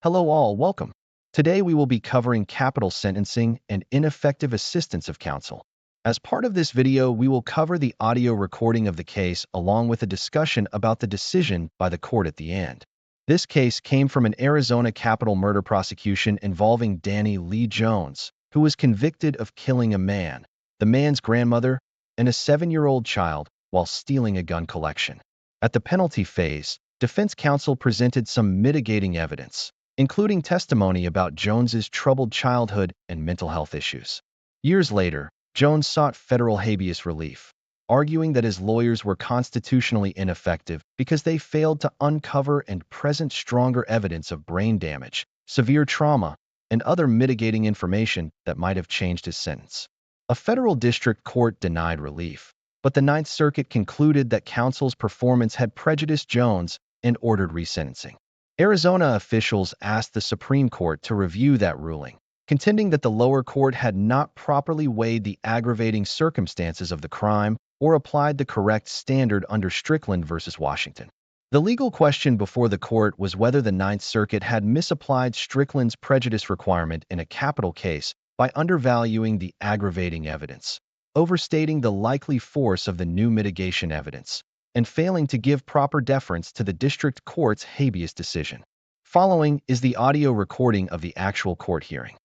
Hello all, welcome. Today we will be covering capital sentencing and ineffective assistance of counsel. As part of this video, we will cover the audio recording of the case along with a discussion about the decision by the court at the end. This case came from an Arizona capital murder prosecution involving Danny Lee Jones, who was convicted of killing a man, the man's grandmother, and a 7-year-old child while stealing a gun collection. At the penalty phase, defense counsel presented some mitigating evidence, including testimony about Jones's troubled childhood and mental health issues. Years later, Jones sought federal habeas relief, arguing that his lawyers were constitutionally ineffective because they failed to uncover and present stronger evidence of brain damage, severe trauma, and other mitigating information that might have changed his sentence. A federal district court denied relief, but the Ninth Circuit concluded that counsel's performance had prejudiced Jones and ordered resentencing. Arizona officials asked the Supreme Court to review that ruling, contending that the lower court had not properly weighed the aggravating circumstances of the crime or applied the correct standard under Strickland v. Washington. The legal question before the court was whether the Ninth Circuit had misapplied Strickland's prejudice requirement in a capital case by undervaluing the aggravating evidence, overstating the likely force of the new mitigation evidence, and failing to give proper deference to the district court's habeas decision. Following is the audio recording of the actual court hearing.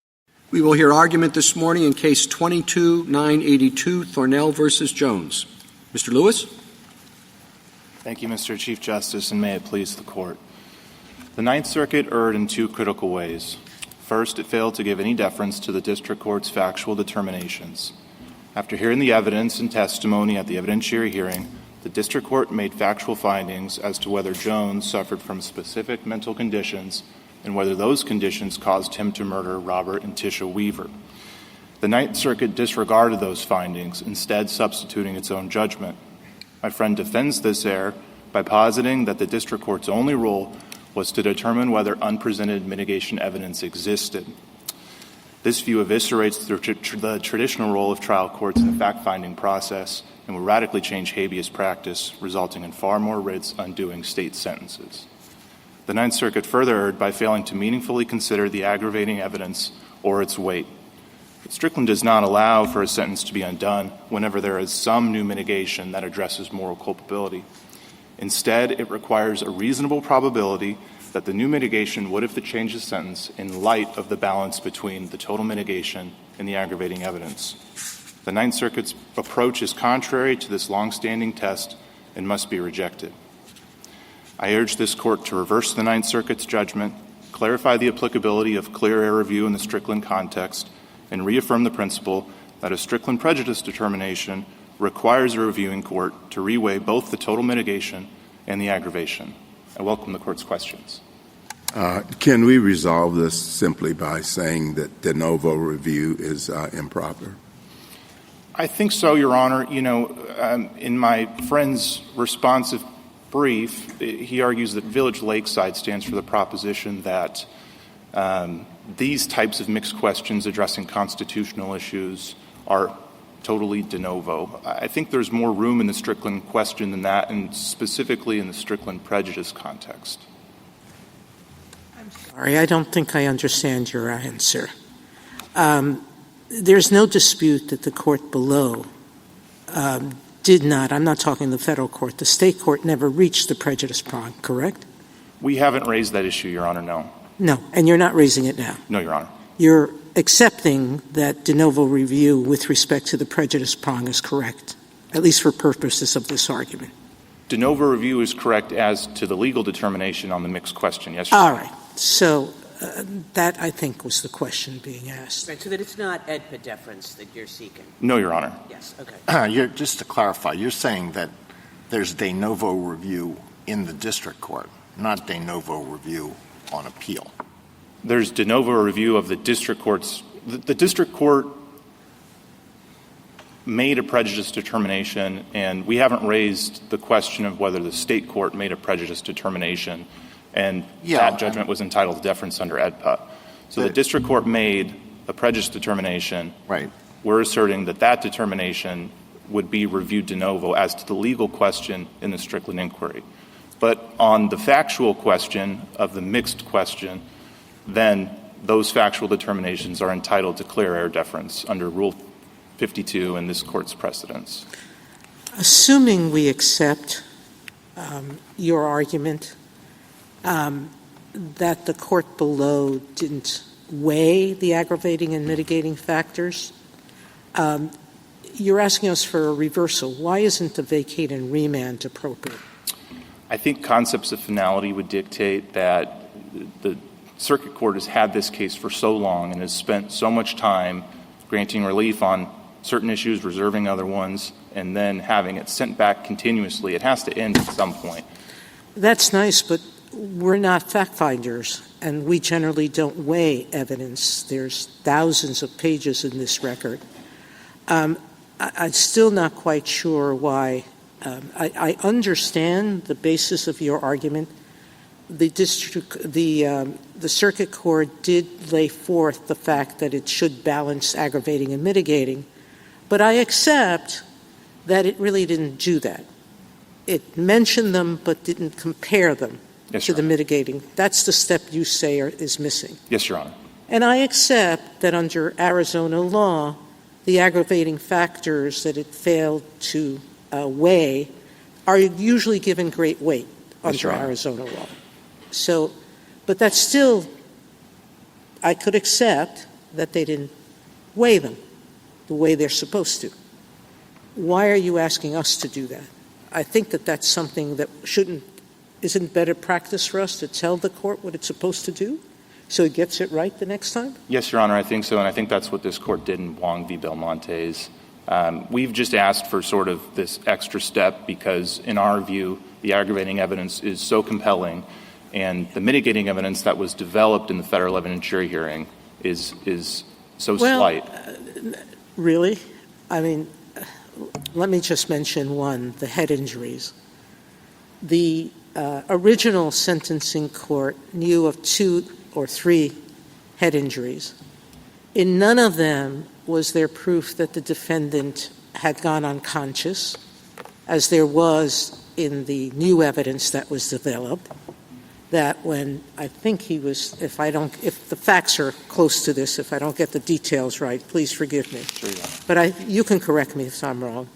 We will hear argument this morning in Case 22-982, Thornell v. Jones. Mr. Lewis? Thank you, Mr. Chief Justice, and may it please the Court. The Ninth Circuit erred in two critical ways. First, it failed to give any deference to the district court's factual determinations. After hearing the evidence and testimony at the evidentiary hearing, the district court made factual findings as to whether Jones suffered from specific mental conditions and whether those conditions caused him to murder Robert and Tisha Weaver. The Ninth Circuit disregarded those findings, instead substituting its own judgment. My friend defends this error by positing that the district court's only role was to determine whether unpresented mitigation evidence existed. This view eviscerates the traditional role of trial courts in the fact-finding process and will radically change habeas practice, resulting in far more writs undoing state sentences. The Ninth Circuit further erred by failing to meaningfully consider the aggravating evidence or its weight. Strickland does not allow for a sentence to be undone whenever there is some new mitigation that addresses moral culpability. Instead, it requires a reasonable probability that the new mitigation would have changed the sentence in light of the balance between the total mitigation and the aggravating evidence. The Ninth Circuit's approach is contrary to this long-standing test and must be rejected. I urge this Court to reverse the Ninth Circuit's judgment, clarify the applicability of clear error review in the Strickland context, and reaffirm the principle that a Strickland prejudice determination requires a reviewing court to reweigh both the total mitigation and the aggravation. I welcome the Court's questions. Can we resolve this simply by saying that de novo review is improper? I think so, Your Honor. In my friend's responsive brief, he argues that Village Lakeside stands for the proposition that these types of mixed questions addressing constitutional issues are totally de novo. I think there's more room in the Strickland question than that, and specifically in the Strickland prejudice context. I'm sorry, I don't think I understand your answer. There's no dispute that the court below did not, I'm not talking the federal court, the state court never reached the prejudice prong, correct? We haven't raised that issue, Your Honor, no. No, and you're not raising it now? No, Your Honor. You're accepting that de novo review with respect to the prejudice prong is correct, at least for purposes of this argument? De novo review is correct as to the legal determination on the mixed question, yes, Your All Honor. right. So that, I think, was the question being asked. Right, so that it's not EDPA deference that you're seeking? No, Your Honor. Yes, okay. Just to clarify, you're saying that there's de novo review in the district court, not de novo review on appeal. There's de novo review of the district court's – the district court made a prejudice determination, and we haven't raised the question of whether the state court made a prejudice determination, and that judgment was entitled to deference under EDPA. So the district court made a prejudice determination. Right. We're asserting that that determination would be reviewed de novo as to the legal question in the Strickland inquiry. But on the factual question of the mixed question, then those factual determinations are entitled to clear error deference under Rule 52 and this Court's precedents. Assuming we accept your argument that the court below didn't weigh the aggravating and mitigating factors, you're asking us for a reversal. Why isn't the vacate and remand appropriate? I think concepts of finality would dictate that the Circuit Court has had this case for so long and has spent so much time granting relief on certain issues, reserving other ones, and then having it sent back continuously. It has to end at some point. That's nice, but we're not fact finders, and we generally don't weigh evidence. There's thousands of pages in this record. I'm still not quite sure why. I understand the basis of your argument. The Circuit Court did lay forth the fact that it should balance aggravating and mitigating, but I accept that it really didn't do that. It mentioned them but didn't compare them to the mitigating. That's the step you say is missing. Yes, Your Honor. And I accept that under Arizona law, the aggravating factors that it failed to weigh are usually given great weight under Arizona law. So, but that's still, I could accept that they didn't weigh them the way they're supposed to. Why are you asking us to do that? I think that that's something that isn't better practice for us to tell the court what it's supposed to do so it gets it right the next time? Yes, Your Honor, I think so, and I think that's what this court did in Wong v. Belmontes. We've just asked for sort of this extra step because, in our view, the aggravating evidence is so compelling and the mitigating evidence that was developed in the federal evidentiary hearing is so slight. Really? I mean, let me just mention one, the head injuries. The original sentencing court knew of 2 or 3 head injuries. In none of them was there proof that the defendant had gone unconscious, as there was in the new evidence that was developed, that when I think he was, if the facts are close to this, if I don't get the details right, please forgive me. Sure, Your Honor. But you can correct me if I'm wrong,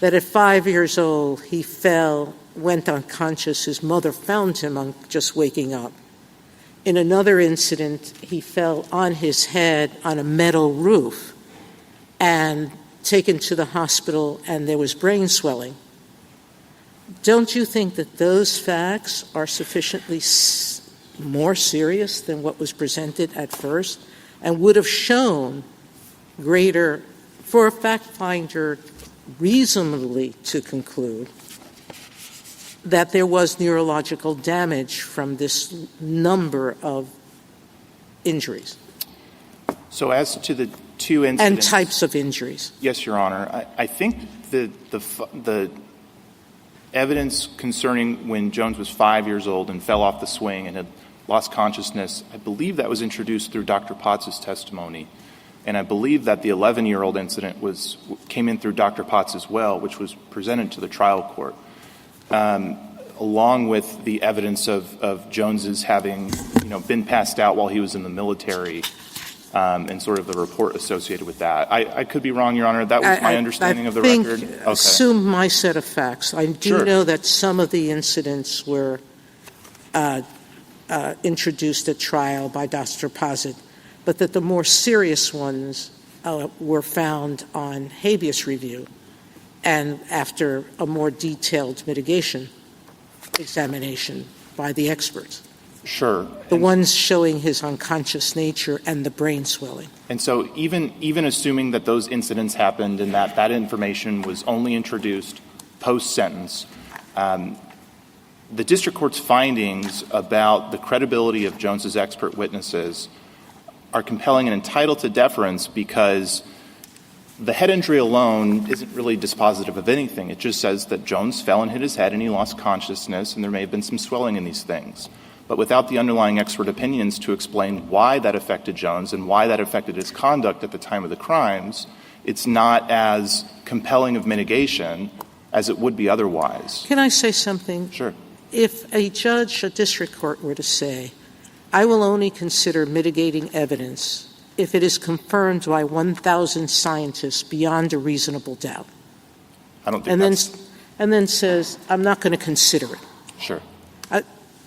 that at 5 years old, he fell, went unconscious. His mother found him just waking up. In another incident, he fell on his head on a metal roof and taken to the hospital, and there was brain swelling. Don't you think that those facts are sufficiently more serious than what was presented at first and would have shown greater, for a fact finder reasonably to conclude that there was neurological damage from this number of injuries? So as to the 2 incidents... And types of injuries. Yes, Your Honor. I think the evidence concerning when Jones was 5 years old and fell off the swing and had lost consciousness, I believe that was introduced through Dr. Potts' testimony. And I believe that the 11-year-old incident came in through Dr. Potts as well, which was presented to the trial court, along with the evidence of Jones's having been passed out while he was in the military, and sort of the report associated with that. I could be wrong, Your Honor. That was my understanding of the record. Okay. Assume my set of facts. I do Sure. know that some of the incidents were introduced at trial by Dr. Posset, but that the more serious ones were found on habeas review and after a more detailed mitigation examination by the experts. Sure. The ones showing his unconscious nature and the brain swelling. And so even assuming that those incidents happened and that information was only introduced post-sentence, the district court's findings about the credibility of Jones's expert witnesses are compelling and entitled to deference because the head injury alone isn't really dispositive of anything. It just says that Jones fell and hit his head and he lost consciousness and there may have been some swelling in these things. But without the underlying expert opinions to explain why that affected Jones and why that affected his conduct at the time of the crimes, it's not as compelling of mitigation as it would be otherwise. Can I say something? Sure. If a district court were to say, I will only consider mitigating evidence if it is confirmed by 1,000 scientists beyond a reasonable doubt. I don't think And then says, I'm not going to consider it. Sure.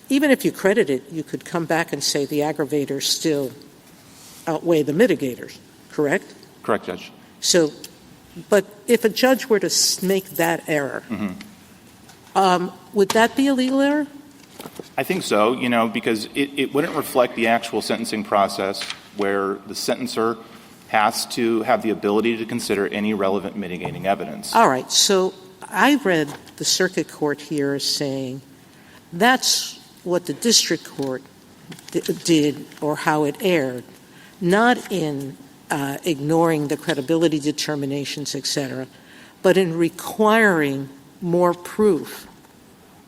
Even if you credit it, you could come back and say the aggravators still outweigh the mitigators, correct? Correct, Judge. So, but if a judge were to make that error, would that be a legal error? I think so, because it wouldn't reflect the actual sentencing process where the sentencer has to have the ability to consider any relevant mitigating evidence. All right. So I read the circuit court here as saying that's what the district court did or how it erred, not in ignoring the credibility determinations, et cetera, but in requiring more proof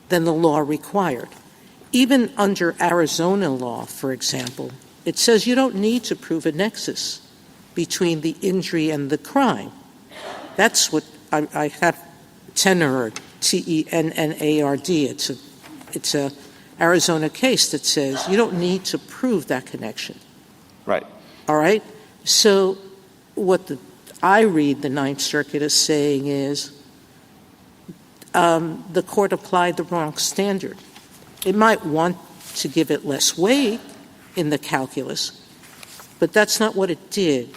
than the law required. Even under Arizona law, for example, it says you don't need to prove a nexus between the injury and the crime. That's what I have Tennard, T-E-N-N-A-R-D. It's a Arizona case that says you don't need to prove that connection. Right. All right? So what I read the Ninth Circuit as saying is the court applied the wrong standard. It might want to give it less weight in the calculus, but that's not what it did.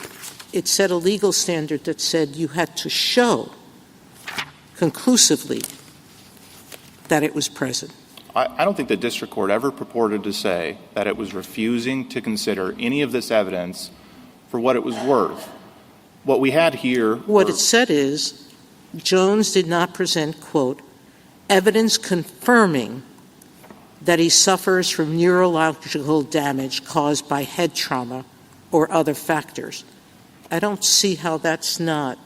It set a legal standard that said you had to show conclusively that it was present. I don't think the district court ever purported to say that it was refusing to consider any of this evidence for what it was worth. What we had here... What it said is Jones did not present, quote, evidence confirming that he suffers from neurological damage caused by head trauma or other factors. I don't see how that's not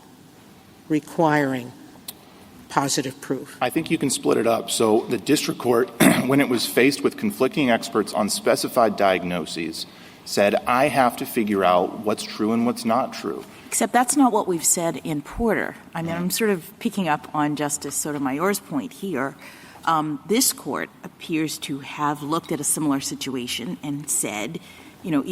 requiring positive proof. I think you can split it up. So the district court, when it was faced with conflicting experts on specified diagnoses, said, I have to figure out what's true and what's not true. Except that's not what we've said in Porter. I mean, I'm sort of picking up on Justice Sotomayor's point here. This court appears to have looked at a similar situation and said, I'm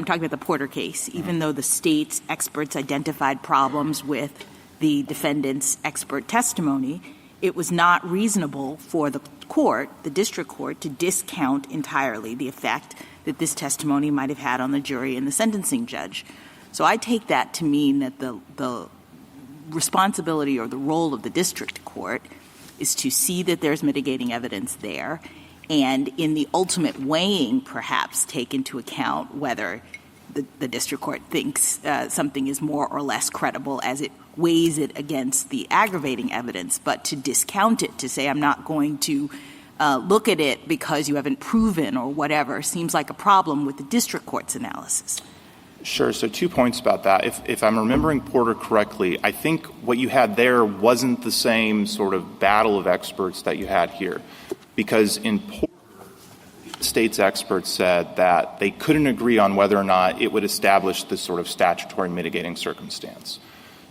talking about the Porter case, even though the state's experts identified problems with the defendant's expert testimony, it was not reasonable for the court, the district court, to discount entirely the effect that this testimony might have had on the jury and the sentencing judge. So I take that to mean that the responsibility or the role of the district court is to see that there's mitigating evidence there, and in the ultimate weighing, perhaps, take into account whether the district court thinks something is more or less credible as it weighs it against the aggravating evidence, but to discount it, to say I'm not going to look at it because you haven't proven or whatever, seems like a problem with the district court's analysis. Sure. So 2 points about that. If I'm remembering Porter correctly, I think what you had there wasn't the same sort of battle of experts that you had here. Because in Porter, the state's experts said that they couldn't agree on whether or not it would establish this sort of statutory mitigating circumstance.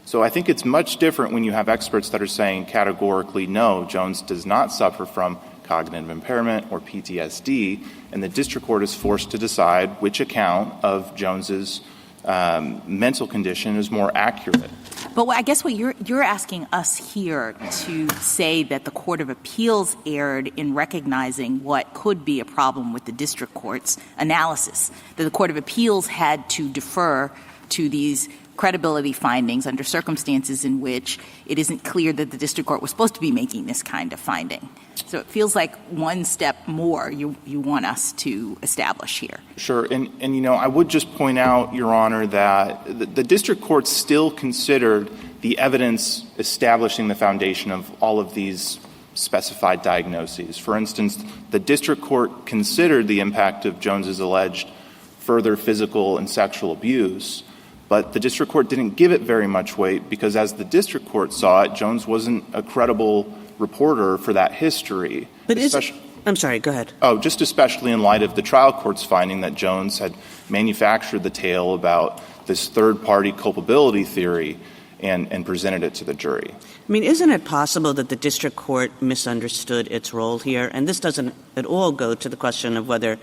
So I think it's much different when you have experts that are saying categorically, no, Jones does not suffer from cognitive impairment or PTSD, and the district court is forced to decide which account of Jones's mental condition is more accurate. But I guess what you're asking us here to say that the Court of Appeals erred in recognizing what could be a problem with the district court's analysis, that the Court of Appeals had to defer to these credibility findings under circumstances in which it isn't clear that the district court was supposed to be making this kind of finding. So it feels like one step more you want us to establish here. Sure. And I would just point out, Your Honor, that the district court still considered the evidence establishing the foundation of all of these specified diagnoses. For instance, the district court considered the impact of Jones's alleged further physical and sexual abuse, but the district court didn't give it very much weight because, as the district court saw it, Jones wasn't a credible reporter for that history. But I'm sorry, go ahead. Oh, just especially in light of the trial court's finding that Jones had manufactured the tale about this third-party culpability theory and presented it to the jury. I mean, isn't it possible that the district court misunderstood its role here? And this doesn't at all go to the question of whether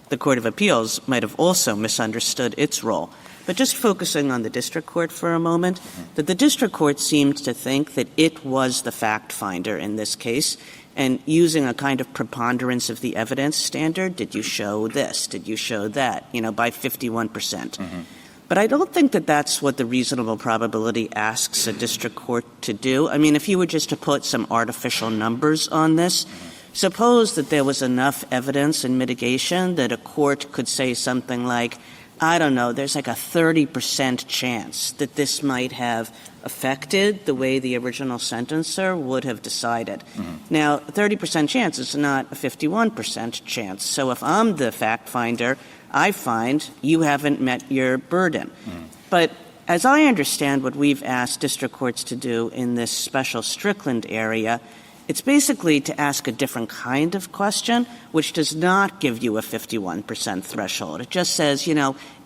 the Court of Appeals might have also misunderstood its role. But just focusing on the district court for a moment, that the district court seemed to think that it was the fact finder in this case, and using a kind of preponderance of the evidence standard, did you show this, did you show that, by 51%. But I don't think that that's what the reasonable probability asks a district court to do. I mean, if you were just to put some artificial numbers on this, suppose that there was enough evidence in mitigation that a court could say something like, I don't know, there's like a 30% chance that this might have affected the way the original sentencer would have decided. Now, 30% chance is not a 51% chance. So if I'm the fact finder, I find you haven't met your burden. But as I understand what we've asked district courts to do in this special Strickland area, it's basically to ask a different kind of question, which does not give you a 51% threshold. It just says,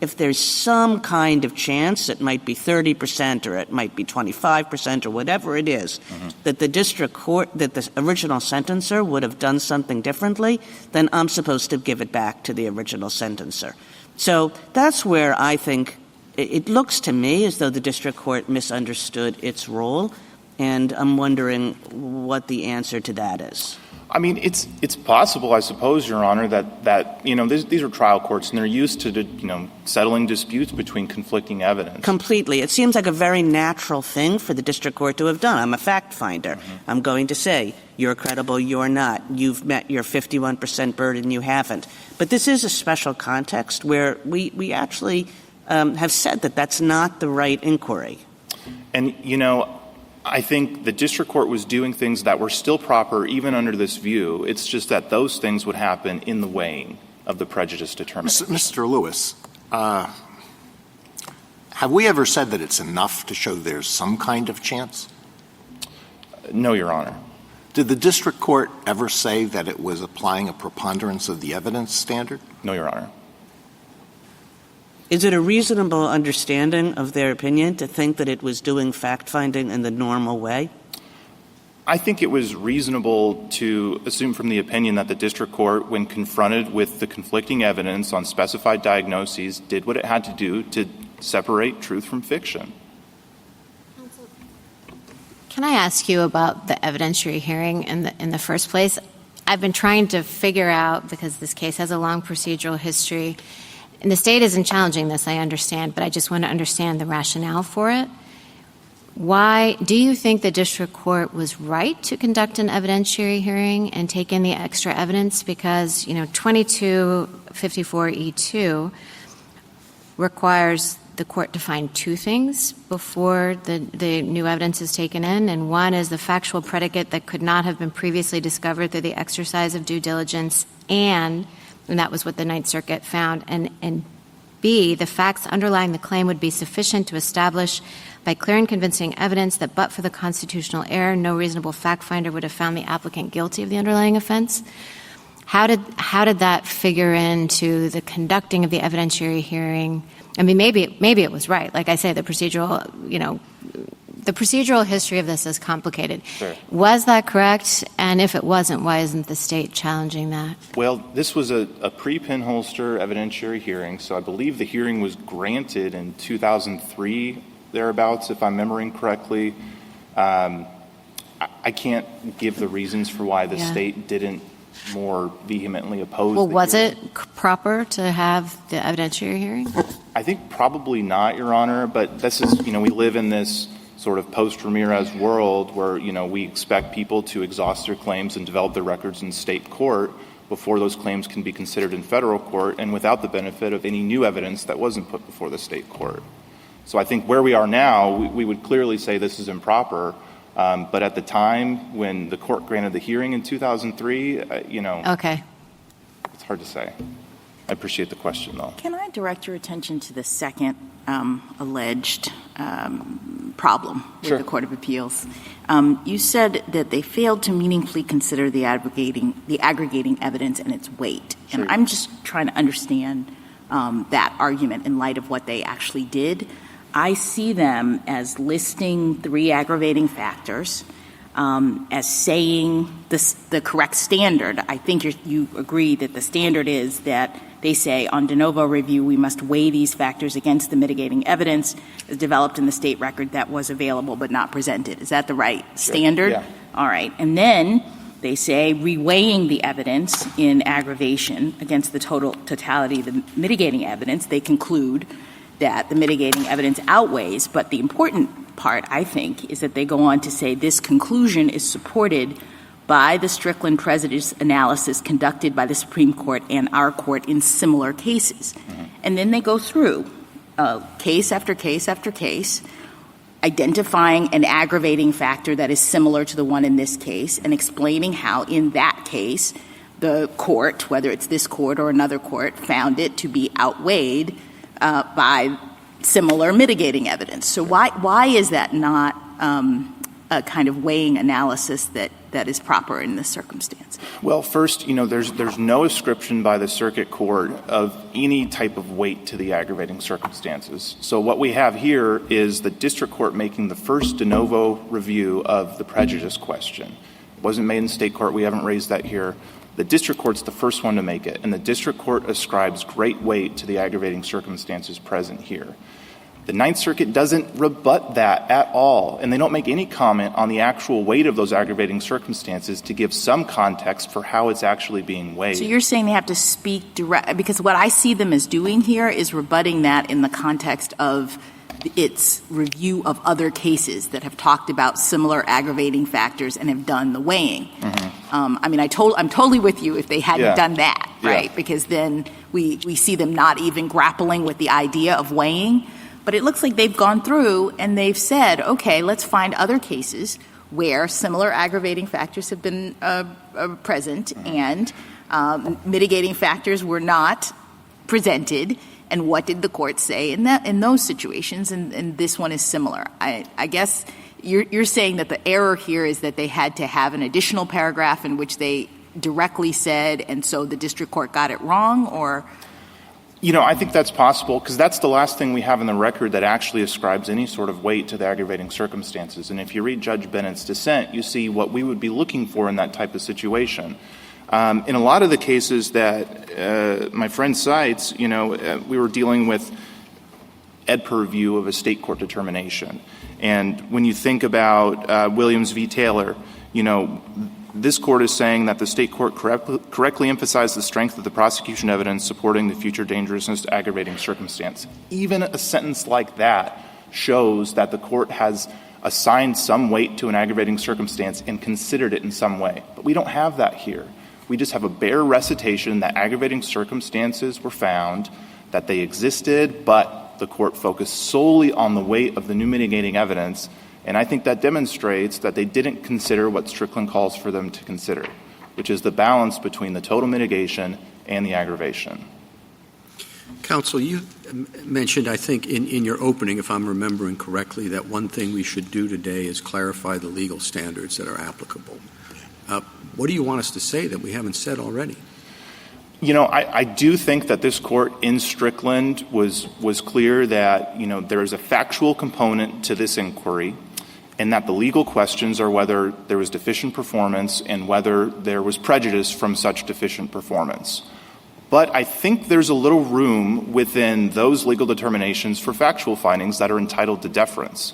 if there's some kind of chance, it might be 30% or it might be 25% or whatever it is, that the district court, that the original sentencer would have done something differently, then I'm supposed to give it back to the original sentencer. So that's where I think it looks to me as though the district court misunderstood its role. And I'm wondering what the answer to that is. I mean, it's possible, I suppose, Your Honor, that these are trial courts and they're used to, settling disputes between conflicting evidence. Completely. It seems like a very natural thing for the district court to have done. I'm a fact finder. I'm going to say, you're credible, you're not. You've met your 51% burden, you haven't. But this is a special context where we actually have said that that's not the right inquiry. And, I think the district court was doing things that were still proper even under this view. It's just that those things would happen in the weighing of the prejudice determination. Mr. Lewis, have we ever said that it's enough to show there's some kind of chance? No, Your Honor. Did the district court ever say that it was applying a preponderance of the evidence standard? No, Your Honor. Is it a reasonable understanding of their opinion to think that it was doing fact-finding in the normal way? I think it was reasonable to assume from the opinion that the district court, when confronted with the conflicting evidence on specified diagnoses, did what it had to do to separate truth from fiction. Can I ask you about the evidentiary hearing in the first place? I've been trying to figure out, because this case has a long procedural history, and the state isn't challenging this, I understand, but I just want to understand the rationale for it. Why do you think the district court was right to conduct an evidentiary hearing and take in the extra evidence? Because, 2254E2 requires the court to find two things before the new evidence is taken in, and one is the factual predicate that could not have been previously discovered through the exercise of due diligence, and that was what the Ninth Circuit found, and B, the facts underlying the claim would be sufficient to establish by clear and convincing evidence that but for the constitutional error, no reasonable fact finder would have found the applicant guilty of the underlying offense. How did that figure into the conducting of the evidentiary hearing? I mean, maybe it was right. Like I say, the procedural history of this is complicated. Sure. Was that correct? And if it wasn't, why isn't the state challenging that? Well, this was a pre-pinholster evidentiary hearing, so I believe the hearing was granted in 2003, thereabouts, if I'm remembering correctly. I can't give the reasons for why the state didn't more vehemently oppose Well, the was hearing. it proper to have the evidentiary hearing? I think probably not, Your Honor, but this is, we live in this sort of post-Ramirez world where, we expect people to exhaust their claims and develop their records in state court before those claims can be considered in federal court and without the benefit of any new evidence that wasn't put before the state court. So I think where we are now, we would clearly say this is improper, but at the time when the court granted the hearing in 2003, Okay. it's hard to say. I appreciate the question, though. Can I direct your attention to the second alleged problem with Sure. the Court of Appeals? You said that they failed to meaningfully consider the aggregating evidence and its weight. Sure. And I'm just trying to understand that argument in light of what they actually did. I see them as listing 3 aggravating factors, as saying the correct standard. I think you agree that the standard is that They say on de novo review, we must weigh these factors against the mitigating evidence as developed in the state record that was available but not presented. Is that the right standard? Yeah. All right. And then they say reweighing the evidence in aggravation against the totality of the mitigating evidence, they conclude that the mitigating evidence outweighs. But the important part, I think, is that they go on to say this conclusion is supported by the Strickland prejudice analysis conducted by the Supreme Court and our court in similar cases. Mm-hmm. And then they go through case after case after case, identifying an aggravating factor that is similar to the one in this case and explaining how in that case the court, whether it's this court or another court, found it to be outweighed by similar mitigating evidence. So why is that not a kind of weighing analysis that is proper in this circumstance? Well, first, there's no ascription by the circuit court of any type of weight to the aggravating circumstances. So what we have here is the district court making the first de novo review of the prejudice question. It wasn't made in state court. We haven't raised that here. The district court's the first one to make it, and the district court ascribes great weight to the aggravating circumstances present here. The Ninth Circuit doesn't rebut that at all, and they don't make any comment on the actual weight of those aggravating circumstances to give some context for how it's actually being weighed. So you're saying they have to speak direct, because what I see them as doing here is rebutting that in the context of its review of other cases that have talked about similar aggravating factors and have done the weighing. Mm-hmm. I'm totally with you if they hadn't done that, right? Yeah. Because then we see them not even grappling with the idea of weighing. But it looks like they've gone through and they've said, okay, let's find other cases where similar aggravating factors have been present and mitigating factors were not presented. And what did the court say in those situations? And this one is similar. I guess you're saying that the error here is that they had to have an additional paragraph in which they directly said, and so the district court got it wrong, or? I think that's possible because that's the last thing we have in the record that actually ascribes any sort of weight to the aggravating circumstances. And if you read Judge Bennett's dissent, you see what we would be looking for in that type of situation. In a lot of the cases that my friend cites, we were dealing with EDPA review of a state court determination. And when you think about Williams v. Taylor, this court is saying that the state court correctly emphasized the strength of the prosecution evidence supporting the future dangerousness aggravating circumstance. Even a sentence like that shows that the court has assigned some weight to an aggravating circumstance and considered it in some way. But we don't have that here. We just have a bare recitation that aggravating circumstances were found, that they existed, but the court focused solely on the weight of the new mitigating evidence. And I think that demonstrates that they didn't consider what Strickland calls for them to consider, which is the balance between the total mitigation and the aggravation. Counsel, you mentioned, I think, in your opening, if I'm remembering correctly, that one thing we should do today is clarify the legal standards that are applicable. What do you want us to say that we haven't said already? I do think that this court in Strickland was clear that, there is a factual component to this inquiry, and that the legal questions are whether there was deficient performance and whether there was prejudice from such deficient performance. But I think there's a little room within those legal determinations for factual findings that are entitled to deference.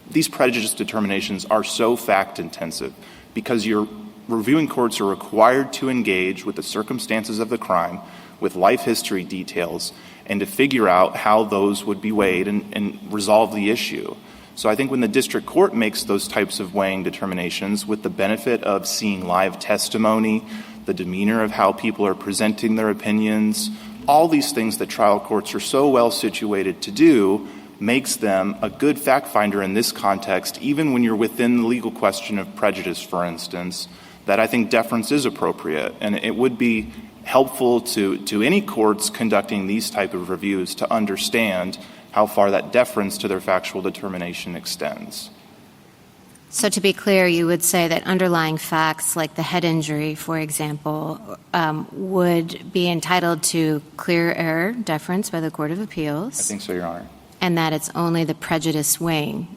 These prejudice determinations are so fact-intensive because your reviewing courts are required to engage with the circumstances of the crime, with life history details, and to figure out how those would be weighed and resolve the issue. So I think when the district court makes those types of weighing determinations with the benefit of seeing live testimony, the demeanor of how people are presenting their opinions, all these things that trial courts are so well situated to do makes them a good fact finder in this context, even when you're within the legal question of prejudice, for instance, that I think deference is appropriate. And it would be helpful to any courts conducting these type of reviews to understand how far that deference to their factual determination extends. So to be clear, you would say that underlying facts like the head injury, for example, would be entitled to clear error deference by the Court of Appeals. I think so, Your Honor. And that it's only the prejudice weighing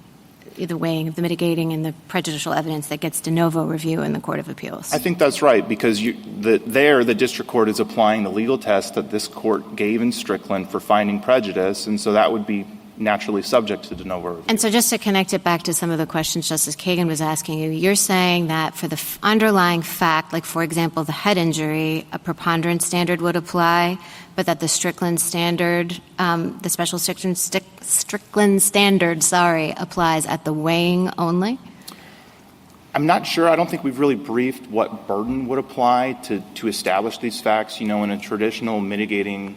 the weighing of the mitigating and the prejudicial evidence that gets de novo review in the Court of Appeals. I think that's right, because the district court is applying the legal test that this court gave in Strickland for finding prejudice, and so that would be naturally subject to de novo review. And so just to connect it back to some of the questions Justice Kagan was asking you, you're saying that for the underlying fact, like, for example, the head injury, a preponderance standard would apply, but that the Strickland standard, the special Strickland standard, applies at the weighing only? I'm not sure. I don't think we've really briefed what burden would apply to establish these facts. In a traditional mitigating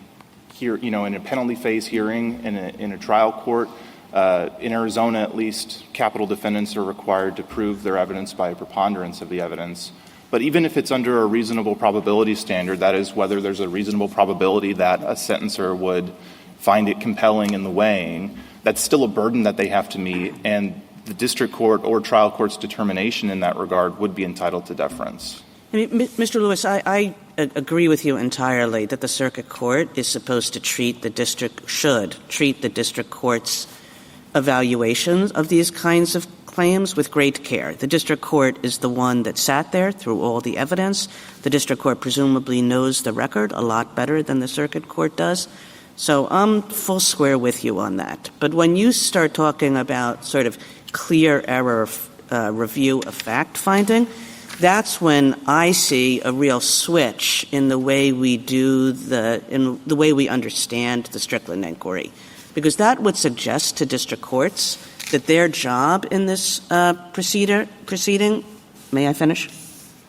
in a penalty phase hearing in a trial court, in Arizona at least, capital defendants are required to prove their evidence by a preponderance of the evidence. But even if it's under a reasonable probability standard, that is, whether there's a reasonable probability that a sentencer would find it compelling in the weighing, that's still a burden that they have to meet, and the district court or trial court's determination in that regard would be entitled to deference. Mr. Lewis, I agree with you entirely that the circuit court is supposed to should treat the district court's evaluations of these kinds of claims with great care. The district court is the one that sat there through all the evidence. The district court presumably knows the record a lot better than the circuit court does. So I'm full square with you on that. But when you start talking about sort of clear error review of fact-finding, that's when I see a real switch in the way we in the way we understand the Strickland inquiry, because that would suggest to district courts that their job in this proceeding, may I finish?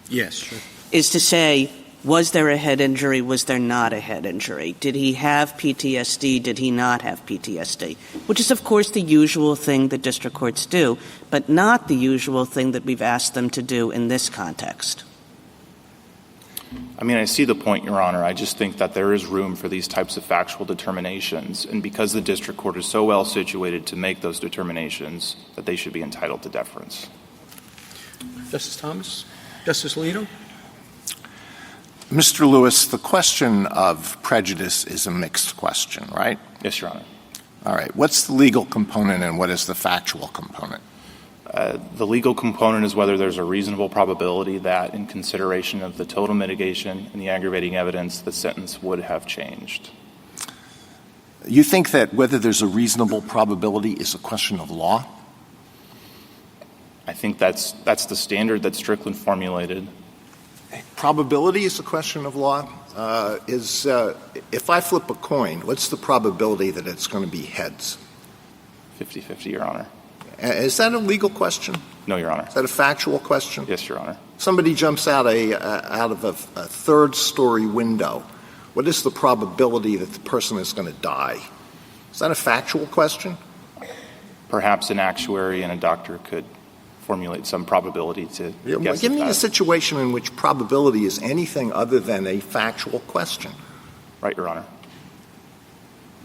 Yes, sure. Is to say, was there a head injury? Was there not a head injury? Did he have PTSD? Did he not have PTSD? Which is, of course, the usual thing that district courts do, but not the usual thing that we've asked them to do in this context. I see the point, Your Honor. I just think that there is room for these types of factual determinations, and because the district court is so well situated to make those determinations, that they should be entitled to deference. Justice Thomas? Justice Alito? Mr. Lewis, the question of prejudice is a mixed question, right? Yes, Your Honor. All right. What's the legal component and what is the factual component? The legal component is whether there's a reasonable probability that, in consideration of the total mitigation and the aggravating evidence, the sentence would have changed. You think that whether there's a reasonable probability is a question of law? I think that's the standard that Strickland formulated. Probability is a question of law. If I flip a coin, what's the probability that it's going to be heads? 50-50, Your Honor. Is that a legal question? No, Your Honor. Is that a factual question? Yes, Your Honor. Somebody jumps out of a third-story window. What is the probability that the person is going to die? Is that a factual question? Perhaps an actuary and a doctor could formulate some probability to guess. Give me a situation in which probability is anything other than a factual question. Right, Your Honor.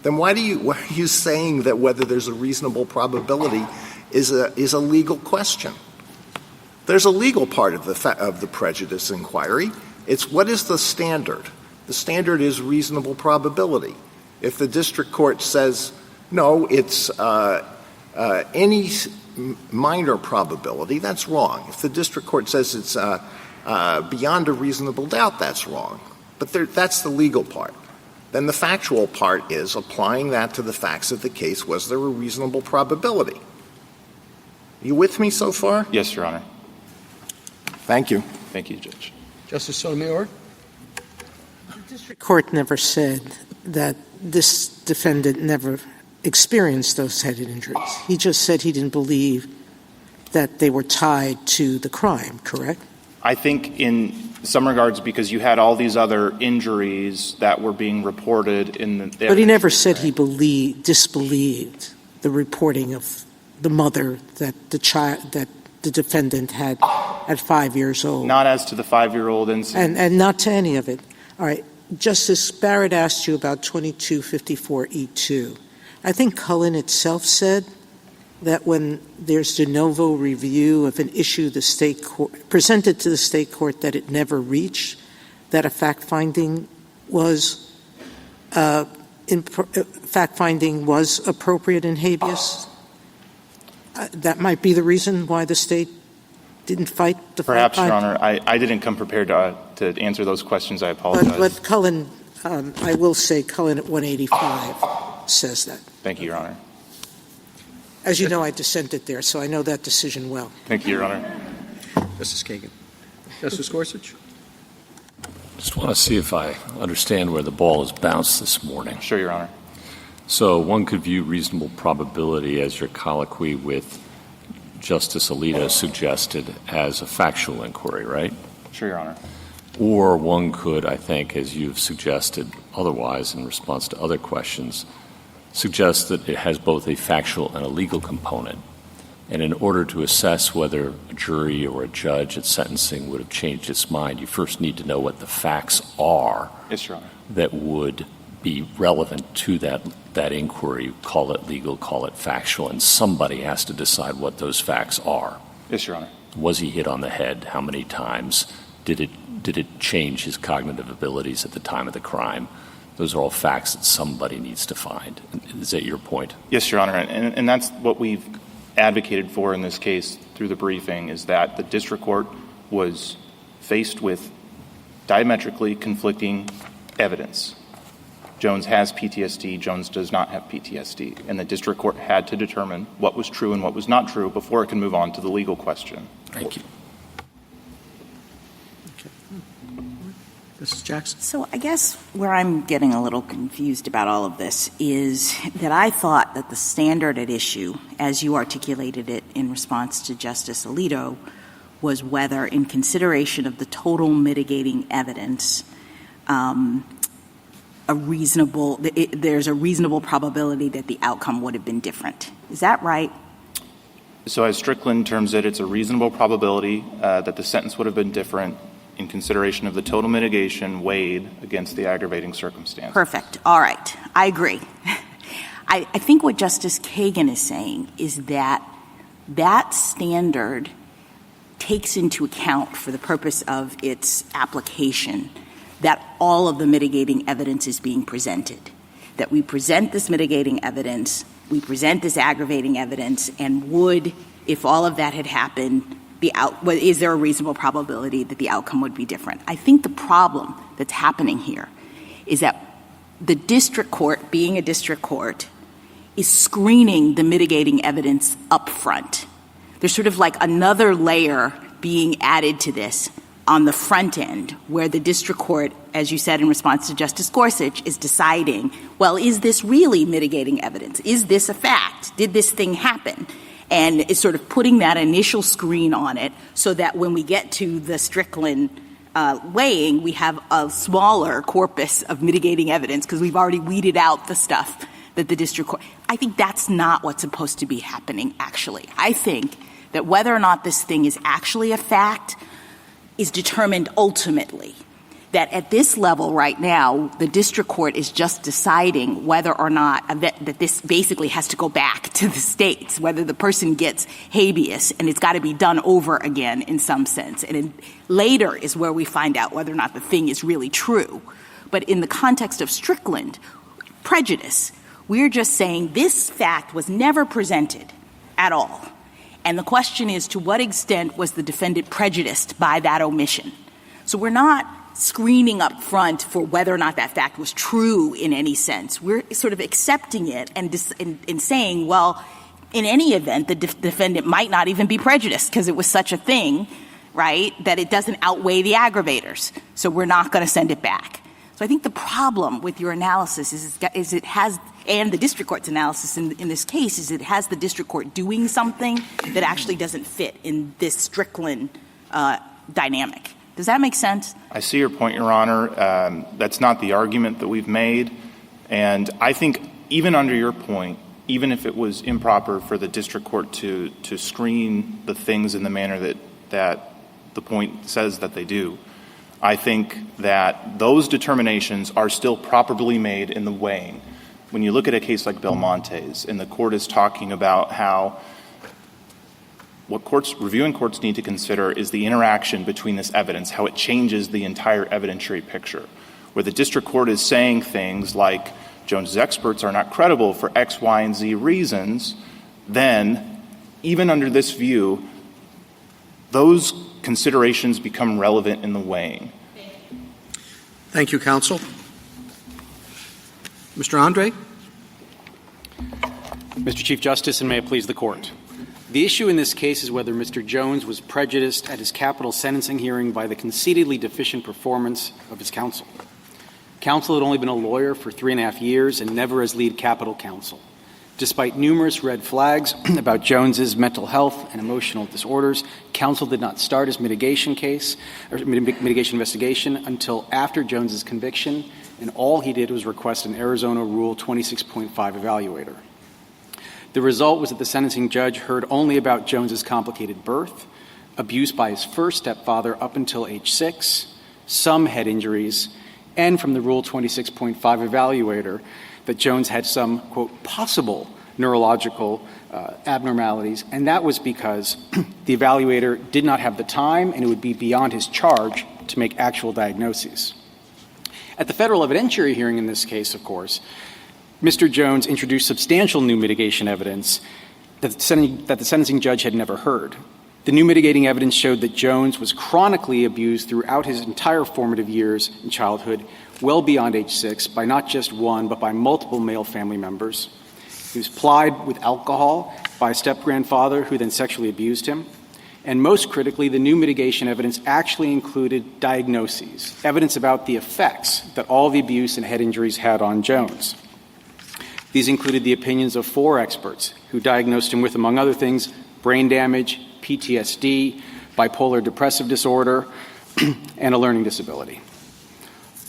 Then why are you saying that whether there's a reasonable probability is a legal question? There's a legal part of the prejudice inquiry. It's what is the standard? The standard is reasonable probability. If the district court says, no, it's any minor probability, that's wrong. If the district court says it's beyond a reasonable doubt, that's wrong. But that's the legal part. Then the factual part is applying that to the facts of the case. Was there a reasonable probability? You with me so far? Yes, Your Honor. Thank you. Thank you, Judge. Justice Sotomayor? The district court never said that this defendant never experienced those head injuries. He just said he didn't believe that they were tied to the crime, correct? I think in some regards because you had all these other injuries that were being reported in the But he never said he disbelieved the reporting of the mother that the defendant had at 5 years old. Not as to the 5-year-old incident. And not to any of it. All right. Justice Barrett asked you about 2254E2. I think Cullen itself said that when there's de novo review of an issue the state court presented to the state court that it never reached, that a fact-finding was appropriate in habeas? That might be the reason why the state didn't fight the Perhaps, fight. Your Honor. I didn't come prepared to answer those questions. I apologize. But Cullen, I will say Cullen at 185 says that. Thank you, Your Honor. As you know, I dissented there, so I know that decision well. Thank you, Your Honor. Justice Kagan. Justice Gorsuch? Just want to see if I understand where the ball has bounced this morning. Sure, Your Honor. So one could view reasonable probability as your colloquy with Justice Alito suggested as a factual inquiry, right? Sure, Your Honor. Or one could, I think, as you've suggested otherwise in response to other questions, suggest that it has both a factual and a legal component. And in order to assess whether a jury or a judge at sentencing would have changed its mind, you first need to know what the facts are Yes, Your Honor. that would be relevant to that inquiry. Call it legal, call it factual, and somebody has to decide what those facts are. Yes, Your Honor. Was he hit on the head? How many times? Did it change his cognitive abilities at the time of the crime? Those are all facts that somebody needs to find. Is that your point? Yes, Your Honor. And that's what we've advocated for in this case through the briefing, is that the district court was faced with diametrically conflicting evidence. Jones has PTSD, Jones does not have PTSD, and the district court had to determine what was true and what was not true before it can move on to the legal question. Thank you. Mrs. Jackson? So I guess where I'm getting a little confused about all of this is that I thought that the standard at issue, as you articulated it in response to Justice Alito, was whether, in consideration of the total mitigating evidence, there's a reasonable probability that the outcome would have been different. Is that right? So as Strickland terms it, it's a reasonable probability that the sentence would have been different in consideration of the total mitigation weighed against the aggravating circumstance. Perfect. All right. I agree. I think what Justice Kagan is saying is that that standard takes into account, for the purpose of its application, that all of the mitigating evidence is being presented, that we present this mitigating evidence, we present this aggravating evidence, and would, if all of that had happened, is there a reasonable probability that the outcome would be different? I think the problem that's happening here is that the district court, being a district court, is screening the mitigating evidence up front. There's sort of like another layer being added to this on the front end, where the district court, as you said in response to Justice Gorsuch, is deciding, well, is this really mitigating evidence? Is this a fact? Did this thing happen? And is sort of putting that initial screen on it so that when we get to the Strickland weighing, we have a smaller corpus of mitigating evidence because we've already weeded out the stuff that the district court. I think that's not what's supposed to be happening, actually. I think that whether or not this thing is actually a fact is determined ultimately. That at this level right now, the district court is just deciding whether or not that this basically has to go back to the states, whether the person gets habeas, and it's got to be done over again in some sense. And later is where we find out whether or not the thing is really true. But in the context of Strickland, prejudice, we're just saying this fact was never presented at all. And the question is, to what extent was the defendant prejudiced by that omission? So we're not screening up front for whether or not that fact was true in any sense. We're sort of accepting it and saying, well, in any event, the defendant might not even be prejudiced because it was such a thing, right, that it doesn't outweigh the aggravators. So we're not going to send it back. So I think the problem with your analysis is it has, and the district court's analysis in this case, is it has the district court doing something that actually doesn't fit in this Strickland dynamic. Does that make sense? I see your point, Your Honor. That's not the argument that we've made. And I think even under your point, even if it was improper for the district court to screen the things in the manner that the point says that they do, I think that those determinations are still properly made in the weighing. When you look at a case like Belmonte's, and the court is talking about how what reviewing courts need to consider is the interaction between this evidence, how it changes the entire evidentiary picture, where the district court is saying things like Jones's experts are not credible for X, Y, and Z reasons, then even under this view, those considerations become relevant in the weighing. Thank you, counsel. Mr. Andre? Mr. Chief Justice, and may it please the Court. The issue in this case is whether Mr. Jones was prejudiced at his capital sentencing hearing by the concededly deficient performance of his counsel. Counsel had only been a lawyer for 3.5 years and never as lead capital counsel. Despite numerous red flags about Jones's mental health and emotional disorders, counsel did not start his mitigation investigation until after Jones's conviction, and all he did was request an Arizona Rule 26.5 evaluator. The result was that the sentencing judge heard only about Jones's complicated birth, abuse by his first stepfather up until age 6, some head injuries, and from the Rule 26.5 evaluator that Jones had some, quote, possible neurological abnormalities, and that was because the evaluator did not have the time and it would be beyond his charge to make actual diagnoses. At the federal evidentiary hearing in this case, of course, Mr. Jones introduced substantial new mitigation evidence that the sentencing judge had never heard. The new mitigating evidence showed that Jones was chronically abused throughout his entire formative years in childhood, well beyond age 6, by not just one, but by multiple male family members. He was plied with alcohol by a step-grandfather who then sexually abused him. And most critically, the new mitigation evidence actually included diagnoses, evidence about the effects that all the abuse and head injuries had on Jones. These included the opinions of 4 experts who diagnosed him with, among other things, brain damage, PTSD, bipolar depressive disorder, and a learning disability.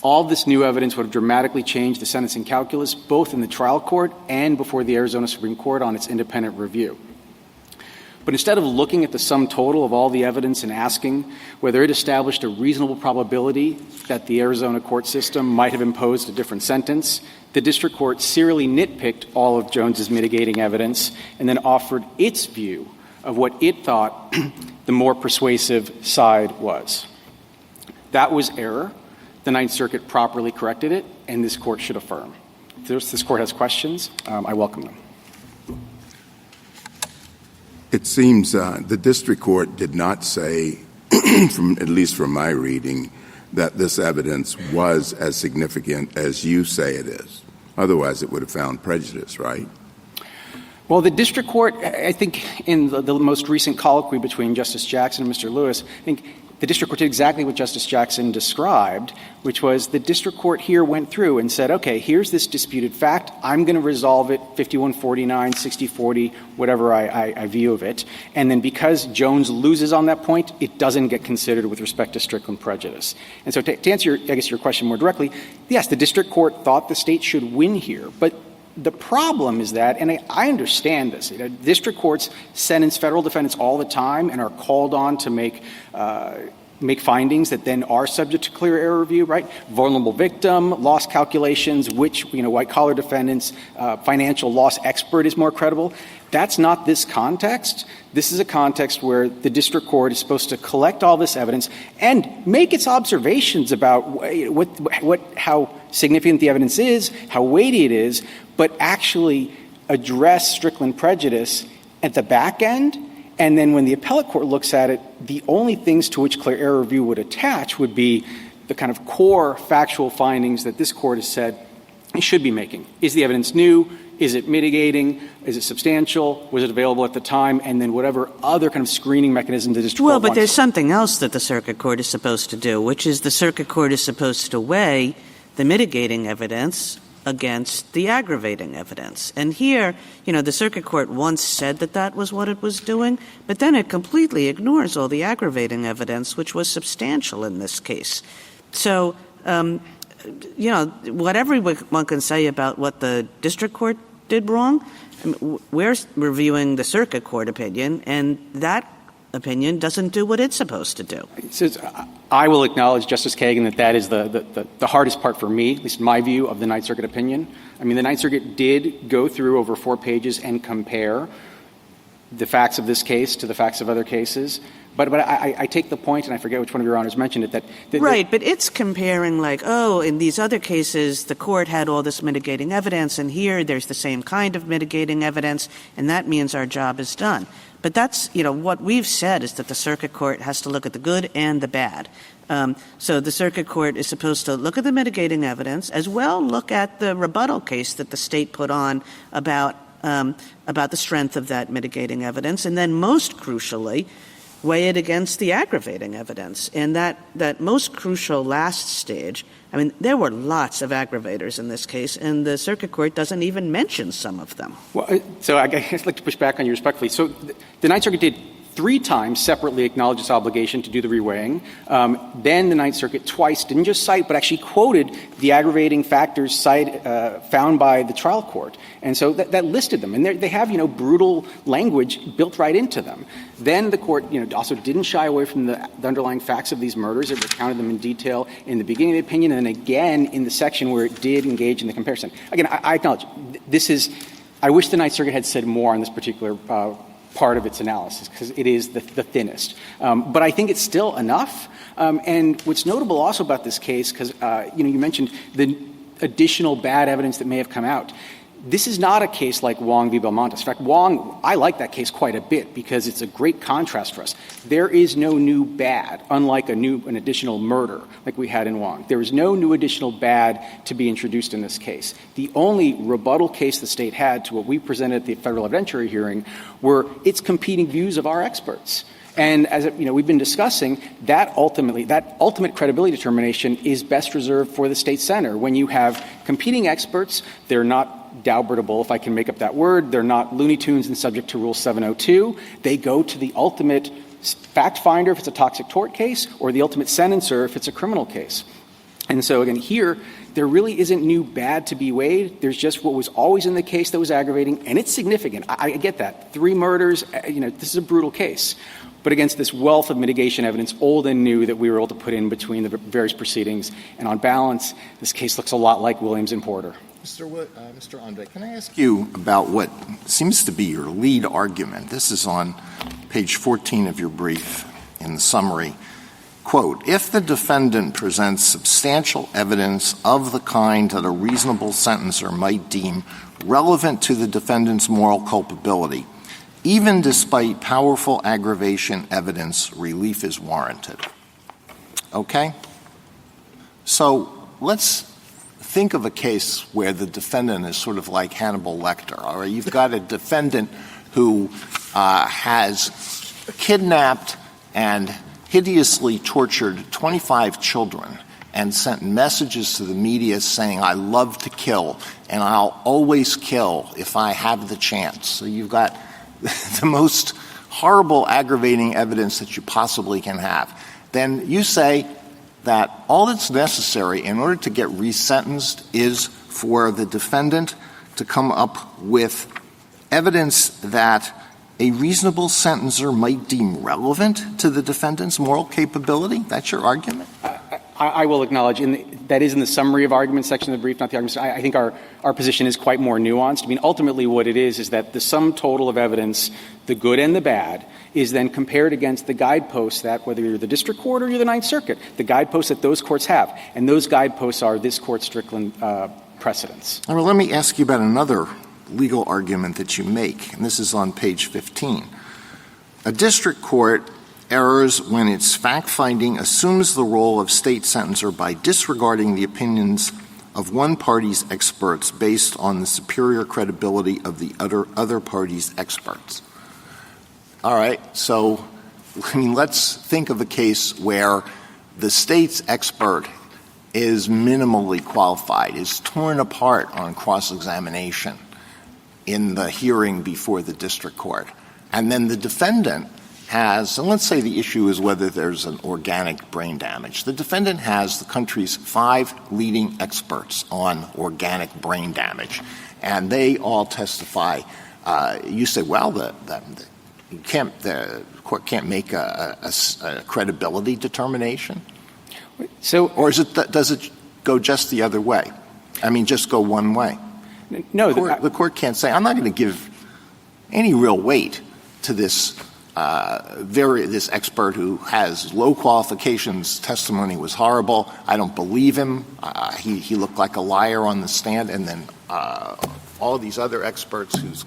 All this new evidence would have dramatically changed the sentencing calculus, both in the trial court and before the Arizona Supreme Court on its independent review. But instead of looking at the sum total of all the evidence and asking whether it established a reasonable probability that the Arizona court system might have imposed a different sentence, the district court serially nitpicked all of Jones's mitigating evidence and then offered its view of what it thought the more persuasive side was. That was error. The Ninth Circuit properly corrected it, and this court should affirm. If this court has questions, I welcome them. It seems the district court did not say, at least from my reading, that this evidence was as significant as you say it is. Otherwise, it would have found prejudice, right? Well, the district court, I think in the most recent colloquy between Justice Jackson and Mr. Lewis, I think the district court did exactly what Justice Jackson described, which was the district court here went through and said, okay, here's this disputed fact. I'm going to resolve it 51-49, 60-40, whatever I view of it. And then because Jones loses on that point, it doesn't get considered with respect to Strickland prejudice. And so to answer, your question more directly, yes, the district court thought the state should win here. But the problem is that, and I understand this, district courts sentence federal defendants all the time and are called on to make findings that then are subject to clear error review, right? Vulnerable victim, loss calculations, which, white-collar defendants, financial loss expert is more credible. That's not this context. This is a context where the district court is supposed to collect all this evidence and make its observations about how significant the evidence is, how weighty it is, but actually address Strickland prejudice at the back end. And then when the appellate court looks at it, the only things to which clear error review would attach would be the kind of core factual findings that this court has said it should be making. Is the evidence new? Is it mitigating? Is it substantial? Was it available at the time? And then whatever other kind of screening mechanism the district court wants. Well, but there's something else that the circuit court is supposed to do, which is the circuit court is supposed to weigh the mitigating evidence against the aggravating evidence. And here, the circuit court once said that was what it was doing, but then it completely ignores all the aggravating evidence, which was substantial in this case. So, what everyone can say about what the district court did wrong, we're reviewing the circuit court opinion, and that opinion doesn't do what it's supposed to do. I will acknowledge, Justice Kagan, that is the hardest part for me, at least in my view, of the Ninth Circuit opinion. I mean, the Ninth Circuit did go through over 4 pages and compare the facts of this case to the facts of other cases. But I take the point, and I forget which one of your honors mentioned it, that right, but it's comparing like, oh, in these other cases, the court had all this mitigating evidence, and here there's the same kind of mitigating evidence, and that means our job is done. But that's, what we've said is that the circuit court has to look at the good and the bad. So the circuit court is supposed to look at the mitigating evidence, as well look at the rebuttal case that the state put on about the strength of that mitigating evidence, and then most crucially, weigh it against the aggravating evidence. And that most crucial last stage, I mean, there were lots of aggravators in this case, and the circuit court doesn't even mention some of them. Well, so I'd like to push back on you respectfully. So the Ninth Circuit did 3 times separately acknowledge its obligation to do the reweighing. Then the Ninth Circuit twice didn't just cite, but actually quoted the aggravating factors found by the trial court. And so that listed them. And they have, brutal language built right into them. Then the court, also didn't shy away from the underlying facts of these murders. It recounted them in detail in the beginning of the opinion and then again in the section where it did engage in the comparison. Again, I acknowledge I wish the Ninth Circuit had said more on this particular part of its analysis, because it is the thinnest. But I think it's still enough. And what's notable also about this case, because, you mentioned the additional bad evidence that may have come out. This is not a case like Wong v. Belmontes. In fact, Wong, I like that case quite a bit because it's a great contrast for us. There is no new bad, unlike an additional murder like we had in Wong. There is no new additional bad to be introduced in this case. The only rebuttal case the state had to what we presented at the federal evidentiary hearing were its competing views of our experts. And as we've been discussing, that ultimate credibility determination is best reserved for the state center. When you have competing experts, they're not Daubertable, if I can make up that word. They're not Looney Tunes and subject to Rule 702. They go to the ultimate fact finder if it's a toxic tort case, or the ultimate sentencer if it's a criminal case. And so, again, here, there really isn't new bad to be weighed. There's just what was always in the case that was aggravating, and it's significant. I get that. 3 murders, this is a brutal case. But against this wealth of mitigation evidence, old and new, that we were able to put in between the various proceedings, and on balance, this case looks a lot like Williams and Porter. Mr. Andre, can I ask you about what seems to be your lead argument? This is on page 14 of your brief in the summary. Quote, if the defendant presents substantial evidence of the kind that a reasonable sentencer might deem relevant to the defendant's moral culpability, even despite powerful aggravation evidence, relief is warranted. Okay? So let's think of a case where the defendant is sort of like Hannibal Lecter. All right? You've got a defendant who has kidnapped and hideously tortured 25 children and sent messages to the media saying, I love to kill, and I'll always kill if I have the chance. So you've got the most horrible aggravating evidence that you possibly can have. Then you say that all that's necessary in order to get resentenced is for the defendant to come up with evidence that a reasonable sentencer might deem relevant to the defendant's moral capability? That's your argument? I will acknowledge, that is in the summary of argument section of the brief, not the argument. I think our position is quite more nuanced. I mean, ultimately what it is that the sum total of evidence, the good and the bad, is then compared against the guideposts that, whether you're the district court or you're the Ninth Circuit, the guideposts that those courts have. And those guideposts are this court's Strickland precedents. All right, let me ask you about another legal argument that you make, and this is on page 15. A district court errs when its fact-finding assumes the role of state sentencer by disregarding the opinions of one party's experts based on the superior credibility of the other party's experts. All right, so let's think of a case where the state's expert is minimally qualified, is torn apart on cross-examination in the hearing before the district court. And then the defendant has, and let's say the issue is whether there's an organic brain damage. The defendant has the country's 5 leading experts on organic brain damage, and they all testify. You say, well, the court can't make a credibility determination? Or does it go just the other way? I mean, just go one way? No. The court can't say, I'm not going to give any real weight to this this expert who has low qualifications, testimony was horrible. I don't believe him. He looked like a liar on the stand. And then all these other experts whose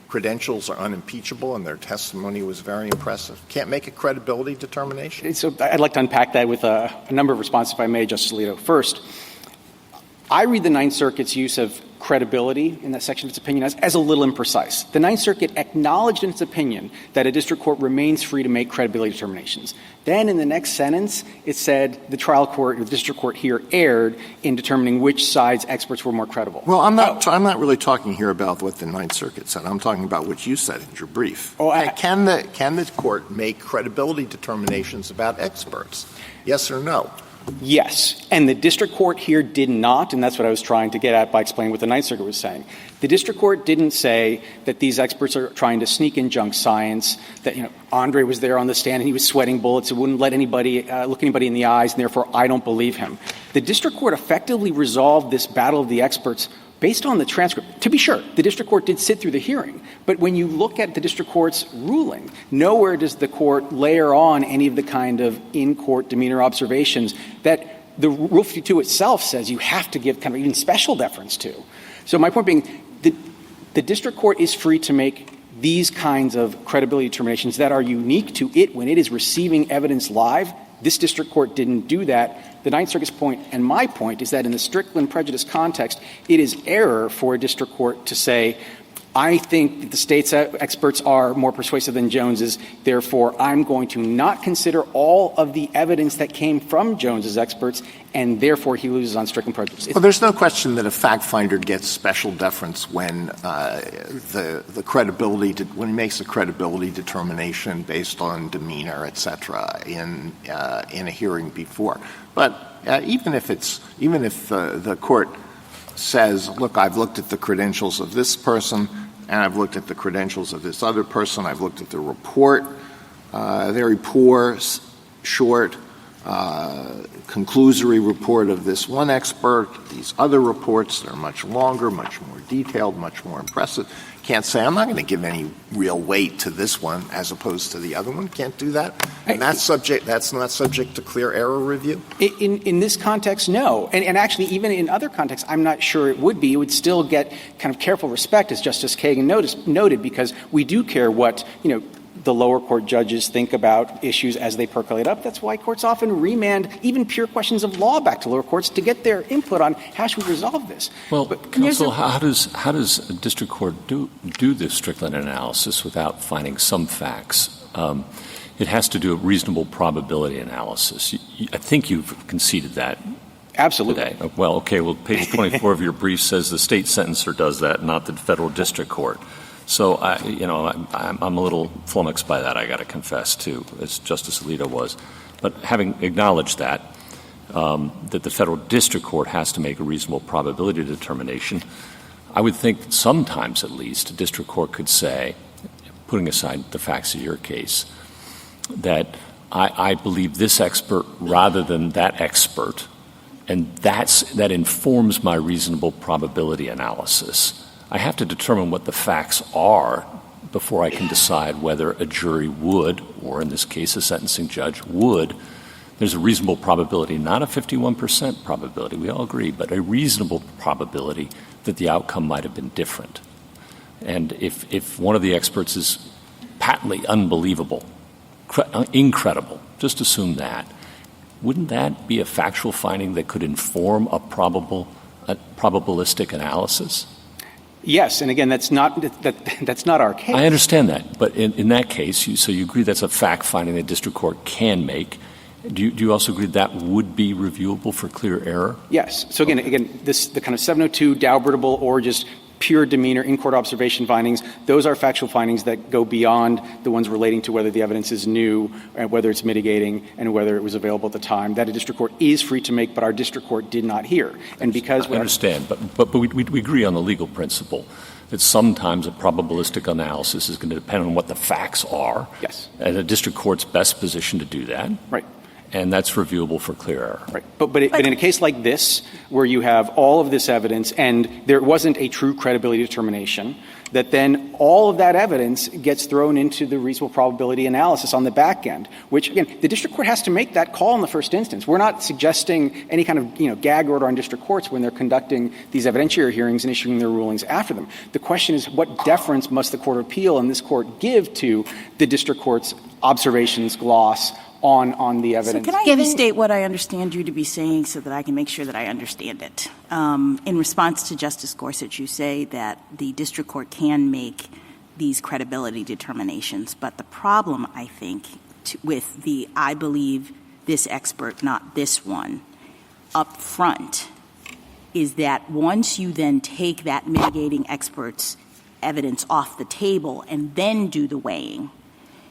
credentials are unimpeachable and their testimony was very impressive. Can't make a credibility determination? So I'd like to unpack that with a number of responses, if I may, Justice Alito. First, I read the Ninth Circuit's use of credibility in that section of its opinion as a little imprecise. The Ninth Circuit acknowledged in its opinion that a district court remains free to make credibility determinations. Then in the next sentence, it said the trial court or the district court here erred in determining which side's experts were more credible. Well, I'm not really talking here about what the Ninth Circuit said. I'm talking about what you said in your brief. Can the court make credibility determinations about experts? Yes or no? Yes. And the district court here did not, and that's what I was trying to get at by explaining what the Ninth Circuit was saying. The district court didn't say that these experts are trying to sneak in junk science, that, Andre was there on the stand and he was sweating bullets and wouldn't let anybody look anybody in the eyes, and therefore I don't believe him. The district court effectively resolved this battle of the experts based on the transcript. To be sure, the district court did sit through the hearing, but when you look at the district court's ruling, nowhere does the court layer on any of the kind of in-court demeanor observations that the Rule 52 itself says you have to give kind of even special deference to. So my point being, the district court is free to make these kinds of credibility determinations that are unique to it when it is receiving evidence live. This district court didn't do that. The Ninth Circuit's point and my point is that in the Strickland prejudice context, it is error for a district court to say, I think that the state's experts are more persuasive than Jones's, therefore I'm going to not consider all of the evidence that came from Jones's experts, and therefore he loses on Strickland prejudice. Well, there's no question that a fact finder gets special deference when the credibility when he makes a credibility determination based on demeanor, et cetera, in a hearing before. But even if the court says, look, I've looked at the credentials of this person and I've looked at the credentials of this other person, I've looked at the report, very poor, short, conclusory report of this one expert, these other reports that are much longer, much more detailed, much more impressive. Can't say I'm not going to give any real weight to this one as opposed to the other one. Can't do that. And that's not subject to clear error review? In this context, no. And actually, even in other contexts, I'm not sure it would be. It would still get kind of careful respect, as Justice Kagan noted, because we do care what, the lower court judges think about issues as they percolate up. That's why courts often remand even pure questions of law back to lower courts to get their input on how should we resolve this. Well, counsel, how does a district court do this Strickland analysis without finding some facts? It has to do a reasonable probability analysis. I think you've conceded that. Absolutely. Today. Well, okay. Well, page 24 of your brief says the state sentencer does that, not the federal district court. So, I'm a little flummoxed by that, I got to confess, too, as Justice Alito was. But having acknowledged that the federal district court has to make a reasonable probability determination, I would think that sometimes, at least, a district court could say, putting aside the facts of your case, that I believe this expert rather than that expert, and that informs my reasonable probability analysis. I have to determine what the facts are before I can decide whether a jury would, or in this case a sentencing judge would. There's a reasonable probability, not a 51% probability, we all agree, but a reasonable probability that the outcome might have been different. And if one of the experts is patently unbelievable, incredible, just assume that, wouldn't that be a factual finding that could inform a probabilistic analysis? Yes, and again, that's not our case. I understand that, but in that case, so you agree that's a fact finding that district court can make. Do you also agree that would be reviewable for clear error? Yes. So again, the kind of 702 Daubert-able or just pure demeanor in-court observation findings, those are factual findings that go beyond the ones relating to whether the evidence is new, and whether it's mitigating, and whether it was available at the time. That a district court is free to make, but our district court did not hear. And because I understand, but we agree on the legal principle that sometimes a probabilistic analysis is going to depend on what the facts are. Yes. And a district court's best position to do that. Right. And that's reviewable for clear error. Right. But in a case like this, where you have all of this evidence and there wasn't a true credibility determination, that then all of that evidence gets thrown into the reasonable probability analysis on the back end, which, again, the district court has to make that call in the first instance. We're not suggesting any kind of, gag order on district courts when they're conducting these evidentiary hearings and issuing their rulings after them. The question is, what deference must the Court of Appeal and this Court give to the district court's observations, gloss, on the evidence? So can I restate what I understand you to be saying so that I can make sure that I understand it? In response to Justice Gorsuch, you say that the district court can make these credibility determinations, but the problem, I think, with the I believe this expert, not this one, up front, is that once you then take that mitigating expert's evidence off the table and then do the weighing,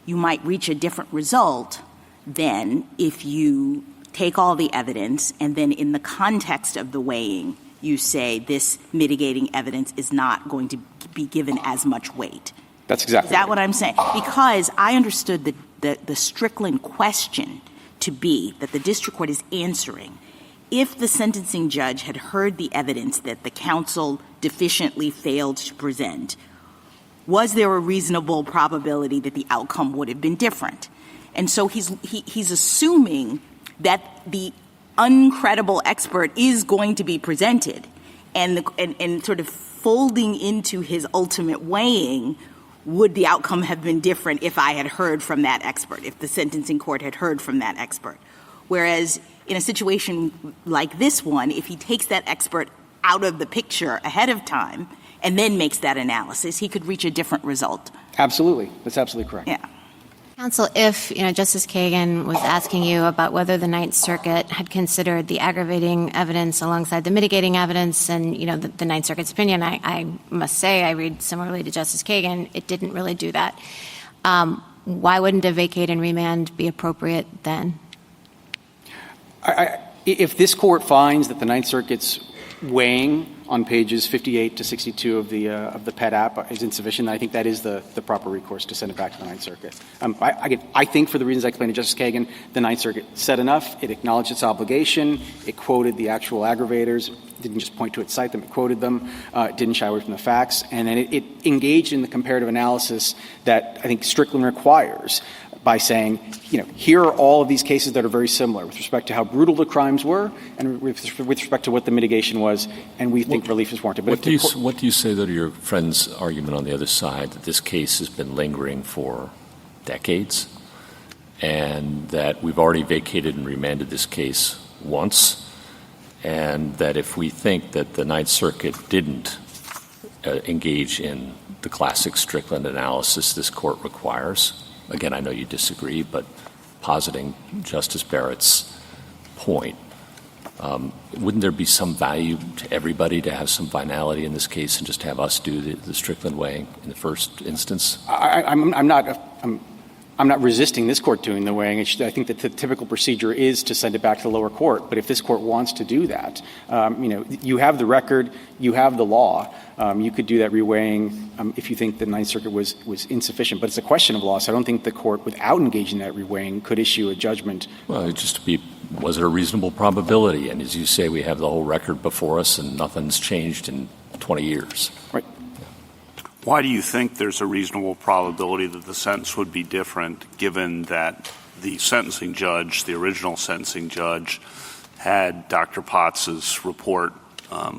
you might reach a different result than if you take all the evidence and then in the context of the weighing, you say this mitigating evidence is not going to be given as much weight. That's exactly Is that right. what I'm saying? Because I understood the Strickland question to be that the district court is answering. If the sentencing judge had heard the evidence that the counsel deficiently failed to present, was there a reasonable probability that the outcome would have been different? And so he's assuming that the uncredible expert is going to be presented, and sort of folding into his ultimate weighing, would the outcome have been different if I had heard from that expert, if the sentencing court had heard from that expert? Whereas in a situation like this one, if he takes that expert out of the picture ahead of time and then makes that analysis, he could reach a different result. Absolutely. That's absolutely correct. Yeah. Counsel, if Justice Kagan was asking you about whether the Ninth Circuit had considered the aggravating evidence alongside the mitigating evidence and, the Ninth Circuit's opinion, I must say I read similarly to Justice Kagan, it didn't really do that. Why wouldn't a vacate and remand be appropriate then? If this court finds that the Ninth Circuit's weighing on pages 58 to 62 of the PET app is insufficient, I think that is the proper recourse to send it back to the Ninth Circuit. I think for the reasons I explained to Justice Kagan, the Ninth Circuit said enough. It acknowledged its obligation. It quoted the actual aggravators. It didn't just point to it, cite them. It quoted them. It didn't shy away from the facts. And then it engaged in the comparative analysis that I think Strickland requires by saying, here are all of these cases that are very similar with respect to how brutal the crimes were and with respect to what the mitigation was, and we think relief is warranted. But what do you say, though, to your friend's argument on the other side that this case has been lingering for decades and that we've already vacated and remanded this case once, and that if we think that the Ninth Circuit didn't engage in the classic Strickland analysis this court requires, again, I know you disagree, but positing Justice Barrett's point, wouldn't there be some value to everybody to have some finality in this case and just have us do the Strickland weighing in the first instance? I'm not resisting this court doing the weighing. I think that the typical procedure is to send it back to the lower court. But if this court wants to do that, you have the record, you have the law. You could do that reweighing if you think the Ninth Circuit was insufficient. But it's a question of law, so I don't think the court, without engaging that reweighing, could issue a judgment. Well, was it a reasonable probability? And as you say, we have the whole record before us and nothing's changed in 20 years. Right. Why do you think there's a reasonable probability that the sentence would be different, given that the sentencing judge, the original sentencing judge, had Dr. Potts's report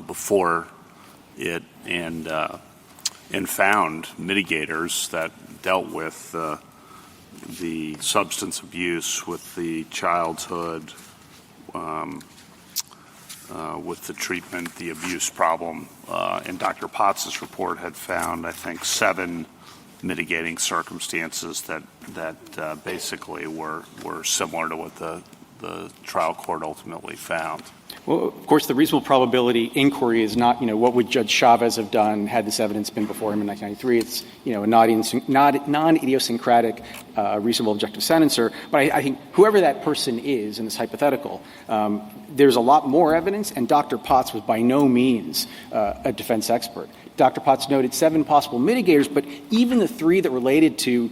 before it and found mitigators that dealt with the substance abuse, with the childhood, with the treatment, the abuse problem, and Dr. Potts's report had found, I think, 7 mitigating circumstances that basically were similar to what the trial court ultimately found. Well, of course, the reasonable probability inquiry is not, what would Judge Chavez have done had this evidence been before him in 1993. It's, a non-idiosyncratic reasonable objective sentencer. But I think whoever that person is in this hypothetical, there's a lot more evidence, and Dr. Potts was by no means a defense expert. Dr. Potts noted 7 possible mitigators, but even the 3 that related to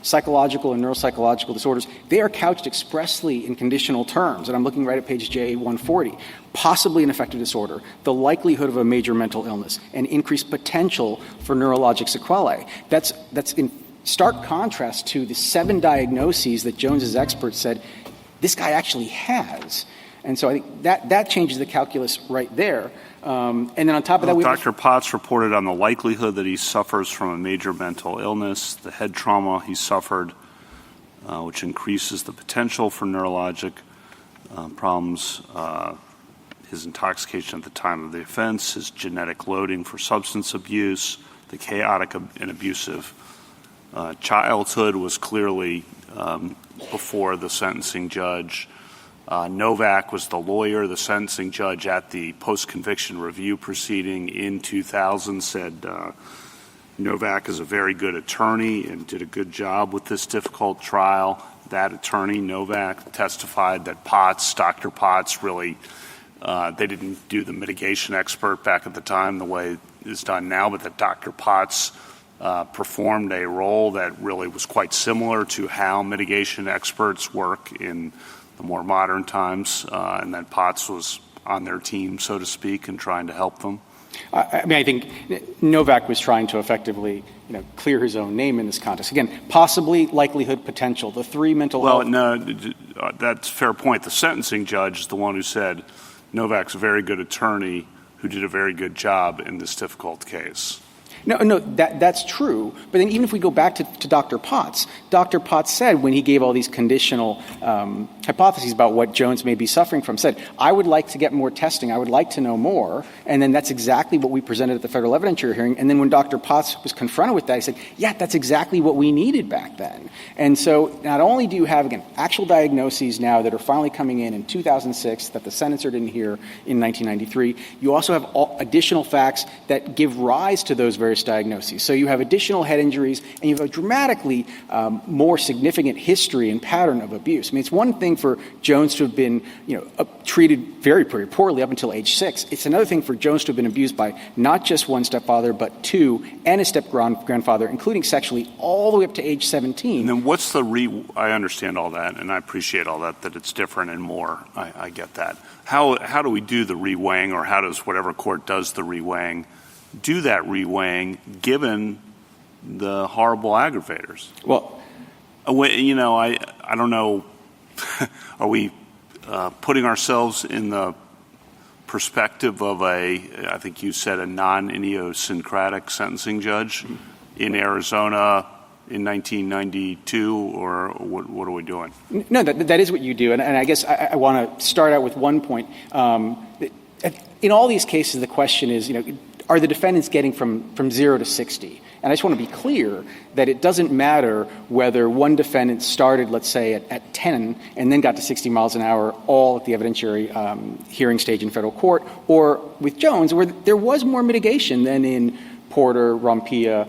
psychological and neuropsychological disorders, they are couched expressly in conditional terms. And I'm looking right at page J140. Possibly an affective disorder, the likelihood of a major mental illness, and increased potential for neurologic sequelae. That's in stark contrast to the 7 diagnoses that Jones's experts said this guy actually has. And so I think that changes the calculus right there. And then on top of that, Dr. Potts reported on the likelihood that he suffers from a major mental illness, the head trauma he suffered, which increases the potential for neurologic problems, his intoxication at the time of the offense, his genetic loading for substance abuse, the chaotic and abusive childhood was clearly before the sentencing judge. Novak was the lawyer. The sentencing judge at the post-conviction review proceeding in 2000 said Novak is a very good attorney and did a good job with this difficult trial. That attorney, Novak, testified that Dr. Potts really, they didn't do the mitigation expert back at the time the way it's done now, but that Dr. Potts performed a role that really was quite similar to how mitigation experts work in the more modern times, and that Potts was on their team, so to speak, and trying to help them? I mean, I think Novak was trying to effectively, clear his own name in this context. Again, possibly, likelihood, potential. The 3 mental health. Well, no, that's a fair point. The sentencing judge is the one who said Novak's a very good attorney who did a very good job in this difficult case. No, that's true. But then even if we go back to Dr. Potts said when he gave all these conditional hypotheses about what Jones may be suffering from, said, I would like to get more testing. I would like to know more. And then that's exactly what we presented at the federal evidentiary hearing. And then when Dr. Potts was confronted with that, he said, yeah, that's exactly what we needed back then. And so not only do you have, again, actual diagnoses now that are finally coming in 2006 that the senator didn't hear in 1993, you also have additional facts that give rise to those various diagnoses. So you have additional head injuries, and you have a dramatically more significant history and pattern of abuse. I mean, it's one thing for Jones to have been, treated very, very poorly up until age 6. It's another thing for Jones to have been abused by not just one stepfather, but 2, and his step-grandfather, including sexually, all the way up to age 17. And then what's I understand all that, and I appreciate all that it's different and more. I get that. How do we do the reweighing, or how does whatever court does the reweighing do that reweighing given the horrible aggravators? Well, I don't know. Are we putting ourselves in the perspective of I think you said a non-idiosyncratic sentencing judge in Arizona in 1992, or what are we doing? No, that is what you do. And I guess I want to start out with one point. In all these cases, the question is, are the defendants getting from 0 to 60? And I just want to be clear that it doesn't matter whether one defendant started, let's say, at 10 and then got to 60 miles an hour all at the evidentiary hearing stage in federal court, or with Jones, where there was more mitigation than in Porter, Rompia,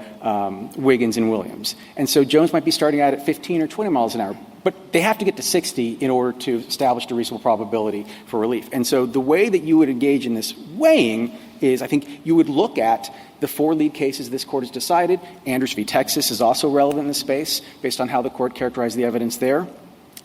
Wiggins, and Williams. And so Jones might be starting out at 15 or 20 miles an hour. But they have to get to 60 in order to establish a reasonable probability for relief. And so the way that you would engage in this weighing is, I think, you would look at the 4 lead cases this court has decided. Andrews v. Texas is also relevant in this space based on how the court characterized the evidence there.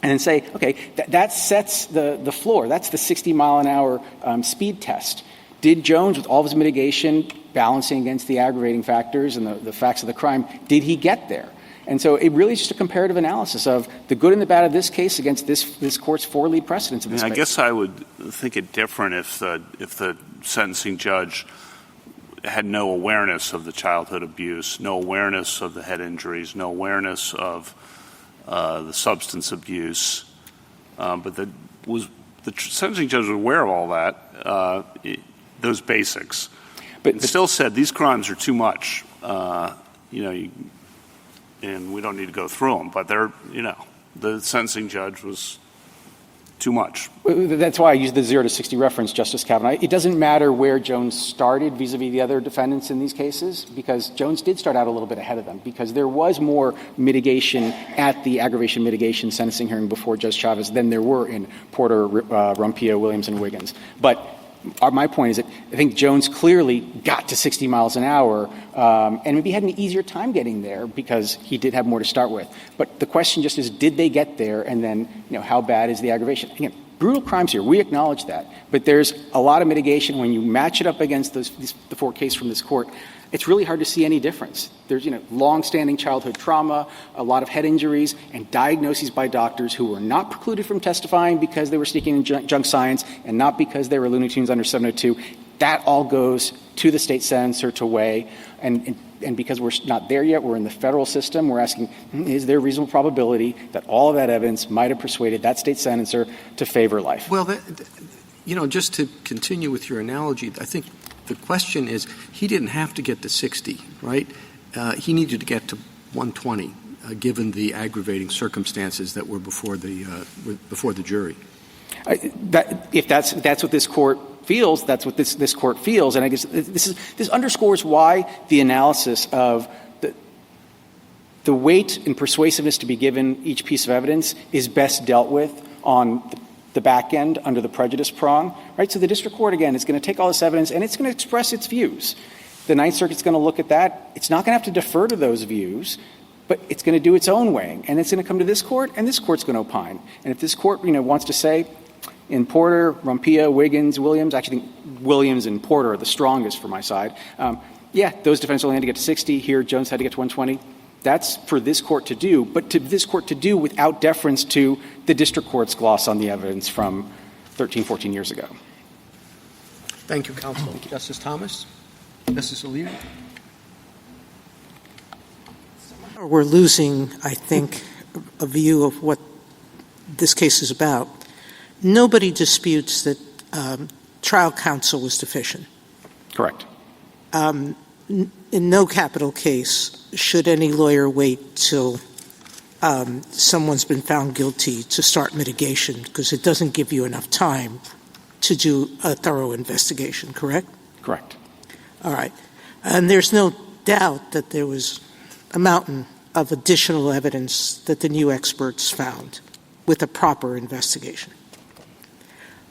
And then say, okay, that sets the floor. That's the 60-mile-an-hour speed test. Did Jones, with all of his mitigation, balancing against the aggravating factors and the facts of the crime, did he get there? And so it really is just a comparative analysis of the good and the bad of this case against this court's 4 lead precedents in this case. I guess I would think it different if the sentencing judge had no awareness of the childhood abuse, no awareness of the head injuries, no awareness of the substance abuse, but the sentencing judge was aware of all that, those basics, but still said these crimes are too much. And we don't need to go through them, but the sentencing judge was too much. That's why I use the 0 to 60 reference, Justice Kavanaugh. It doesn't matter where Jones started vis-a-vis the other defendants in these cases, because Jones did start out a little bit ahead of them, because there was more mitigation at the aggravation mitigation sentencing hearing before Judge Chavez than there were in Porter, Rompia, Williams, and Wiggins. But my point is that I think Jones clearly got to 60 miles an hour and maybe had an easier time getting there because he did have more to start with. But the question just is, did they get there? And then, how bad is the aggravation? Again, brutal crimes here. We acknowledge that. But there's a lot of mitigation when you match it up against the four cases from this court. It's really hard to see any difference. There's, long-standing childhood trauma, a lot of head injuries, and diagnoses by doctors who were not precluded from testifying because they were sneaking in junk science and not because they were Looney Tunes under 702. That all goes to the state senator to weigh. And because we're not there yet, we're in the federal system, we're asking, is there a reasonable probability that all of that evidence might have persuaded that state senator to favor life? Well, just to continue with your analogy, I think the question is, he didn't have to get to 60, right? He needed to get to 120, given the aggravating circumstances that were before the jury. If that's what this court feels, that's what this court feels, and I guess this underscores why the analysis of the weight and persuasiveness to be given each piece of evidence is best dealt with on the back end under the prejudice prong, right? So the district court, again, is going to take all this evidence and it's going to express its views. The Ninth Circuit's going to look at that. It's not going to have to defer to those views, but it's going to do its own weighing. And it's going to come to this court, and this court's going to opine. And if this court, wants to say, in Porter, Rompilla, Wiggins, Williams, I actually think Williams and Porter are the strongest for my side. Those defendants only had to get to 60. Here, Jones had to get to 120. That's for this court to do, but to this court to do without deference to the district court's gloss on the evidence from 13, 14 years ago. Thank you, counsel. Justice Thomas? Justice Alito? We're losing, I think, a view of what this case is about. Nobody disputes that trial counsel was deficient. Correct. In no capital case should any lawyer wait till someone's been found guilty to start mitigation, because it doesn't give you enough time to do a thorough investigation, correct? Correct. All right. And there's no doubt that there was a mountain of additional evidence that the new experts found with a proper investigation.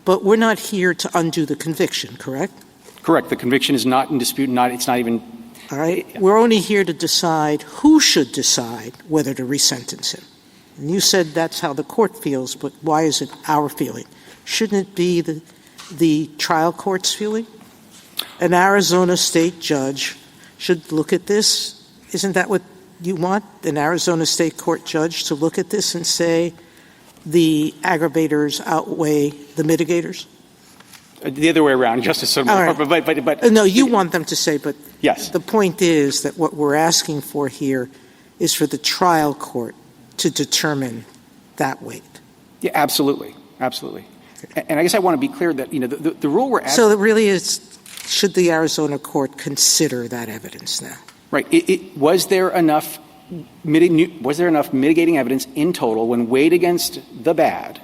But we're not here to undo the conviction, correct? Correct. The conviction is not in dispute. It's not even. All right. We're only here to decide who should decide whether to resentence him. And you said that's how the court feels, but why is it our feeling? Shouldn't it be the trial court's feeling? An Arizona state judge should look at this. Isn't that what you want? An Arizona state court judge to look at this and say the aggravators outweigh the mitigators? The other way around, Justice Sotomayor. Right. But no, you want them to say, but yes. The point is that what we're asking for here is for the trial court to determine that weight. Yeah, absolutely. Absolutely. And I guess I want to be clear that, the rule we're asking. So it really is, should the Arizona court consider that evidence now? Right. Was there enough mitigating evidence in total when weighed against the bad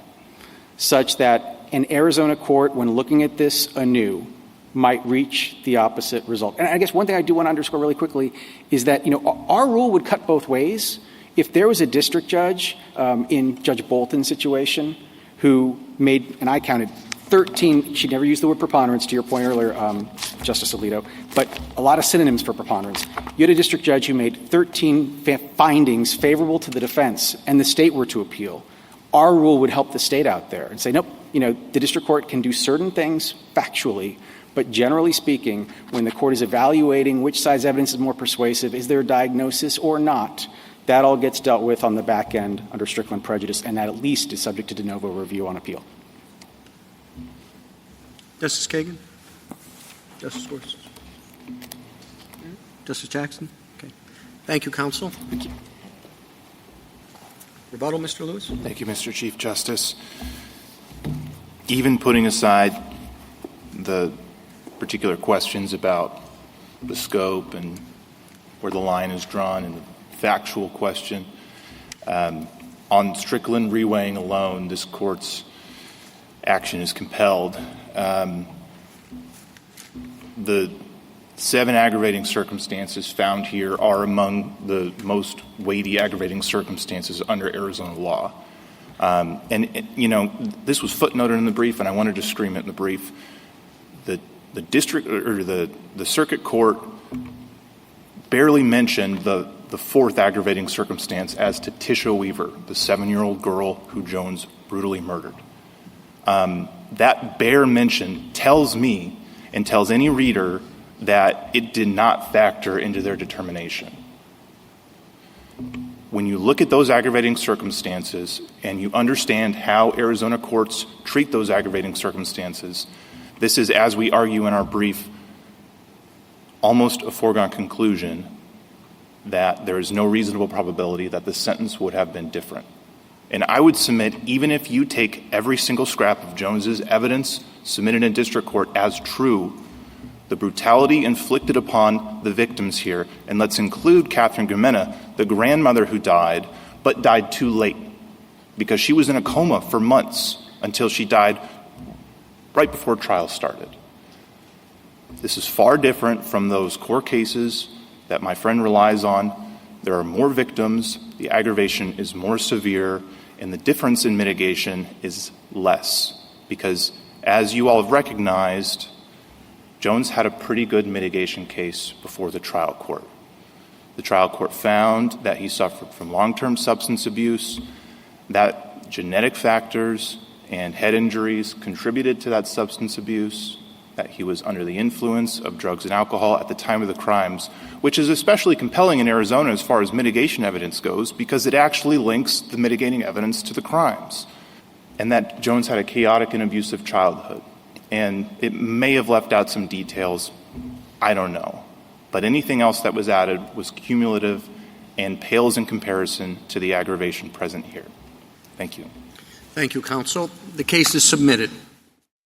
such that an Arizona court, when looking at this anew, might reach the opposite result? And I guess one thing I do want to underscore really quickly is that, our rule would cut both ways. If there was a district judge in Judge Bolton's situation who made, and I counted 13, she never used the word preponderance, to your point earlier, Justice Alito, but a lot of synonyms for preponderance. You had a district judge who made 13 findings favorable to the defense, and the state were to appeal. Our rule would help the state out there and say, nope, the district court can do certain things factually, but generally speaking, when the court is evaluating which side's evidence is more persuasive, is there a diagnosis or not, that all gets dealt with on the back end under Strickland prejudice, and that at least is subject to de novo review on appeal. Justice Kagan? Justice Gorsuch? Justice Jackson? Okay. Thank you, counsel. Thank you. Rebuttal, Mr. Lewis? Thank you, Mr. Chief Justice. Even putting aside the particular questions about the scope and where the line is drawn and the factual question, on Strickland reweighing alone, this court's action is compelled. The 7 aggravating circumstances found here are among the most weighty aggravating circumstances under Arizona law. This was footnoted in the brief, and I wanted to scream it in the brief. the circuit court barely mentioned the fourth aggravating circumstance as to Tisha Weaver, the 7-year-old girl who Jones brutally murdered. That bare mention tells me and tells any reader that it did not factor into their determination. When you look at those aggravating circumstances and you understand how Arizona courts treat those aggravating circumstances, this is, as we argue in our brief, almost a foregone conclusion that there is no reasonable probability that the sentence would have been different. And I would submit, even if you take every single scrap of Jones's evidence submitted in district court as true, the brutality inflicted upon the victims here, and let's include Catherine Gimena, the grandmother who died, but died too late because she was in a coma for months until she died right before trial started. This is far different from those core cases that my friend relies on. There are more victims, the aggravation is more severe, and the difference in mitigation is less. Because, as you all have recognized, Jones had a pretty good mitigation case before the trial court. The trial court found that he suffered from long-term substance abuse, that genetic factors and head injuries contributed to that substance abuse, that he was under the influence of drugs and alcohol at the time of the crimes, which is especially compelling in Arizona as far as mitigation evidence goes because it actually links the mitigating evidence to the crimes, and that Jones had a chaotic and abusive childhood. And it may have left out some details, I don't know. But anything else that was added was cumulative and pales in comparison to the aggravation present here. Thank you. Thank you, counsel. The case is submitted.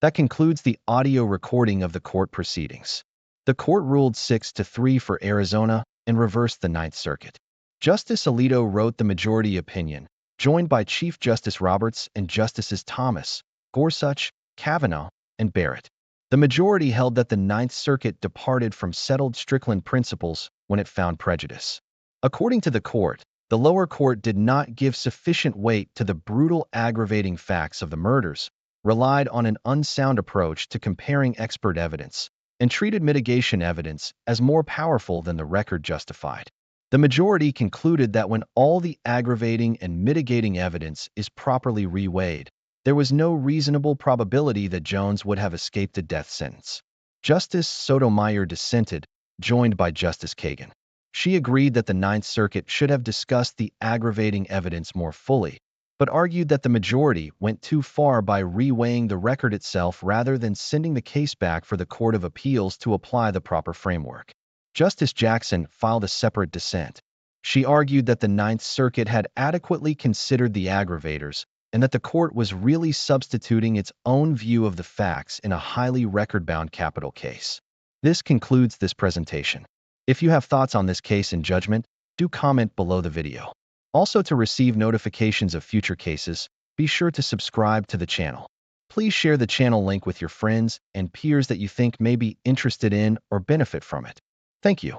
That concludes the audio recording of the court proceedings. The court ruled 6-3 for Arizona and reversed the Ninth Circuit. Justice Alito wrote the majority opinion, joined by Chief Justice Roberts and Justices Thomas, Gorsuch, Kavanaugh, and Barrett. The majority held that the Ninth Circuit departed from settled Strickland principles when it found prejudice. According to the court, the lower court did not give sufficient weight to the brutal aggravating facts of the murders, relied on an unsound approach to comparing expert evidence, and treated mitigation evidence as more powerful than the record justified. The majority concluded that when all the aggravating and mitigating evidence is properly reweighed, there was no reasonable probability that Jones would have escaped a death sentence. Justice Sotomayor dissented, joined by Justice Kagan. She agreed that the Ninth Circuit should have discussed the aggravating evidence more fully, but argued that the majority went too far by reweighing the record itself rather than sending the case back for the Court of Appeals to apply the proper framework. Justice Jackson filed a separate dissent. She argued that the Ninth Circuit had adequately considered the aggravators and that the court was really substituting its own view of the facts in a highly record-bound capital case. This concludes this presentation. If you have thoughts on this case and judgment, do comment below the video. Also, to receive notifications of future cases, be sure to subscribe to the channel. Please share the channel link with your friends and peers that you think may be interested in or benefit from it. Thank you.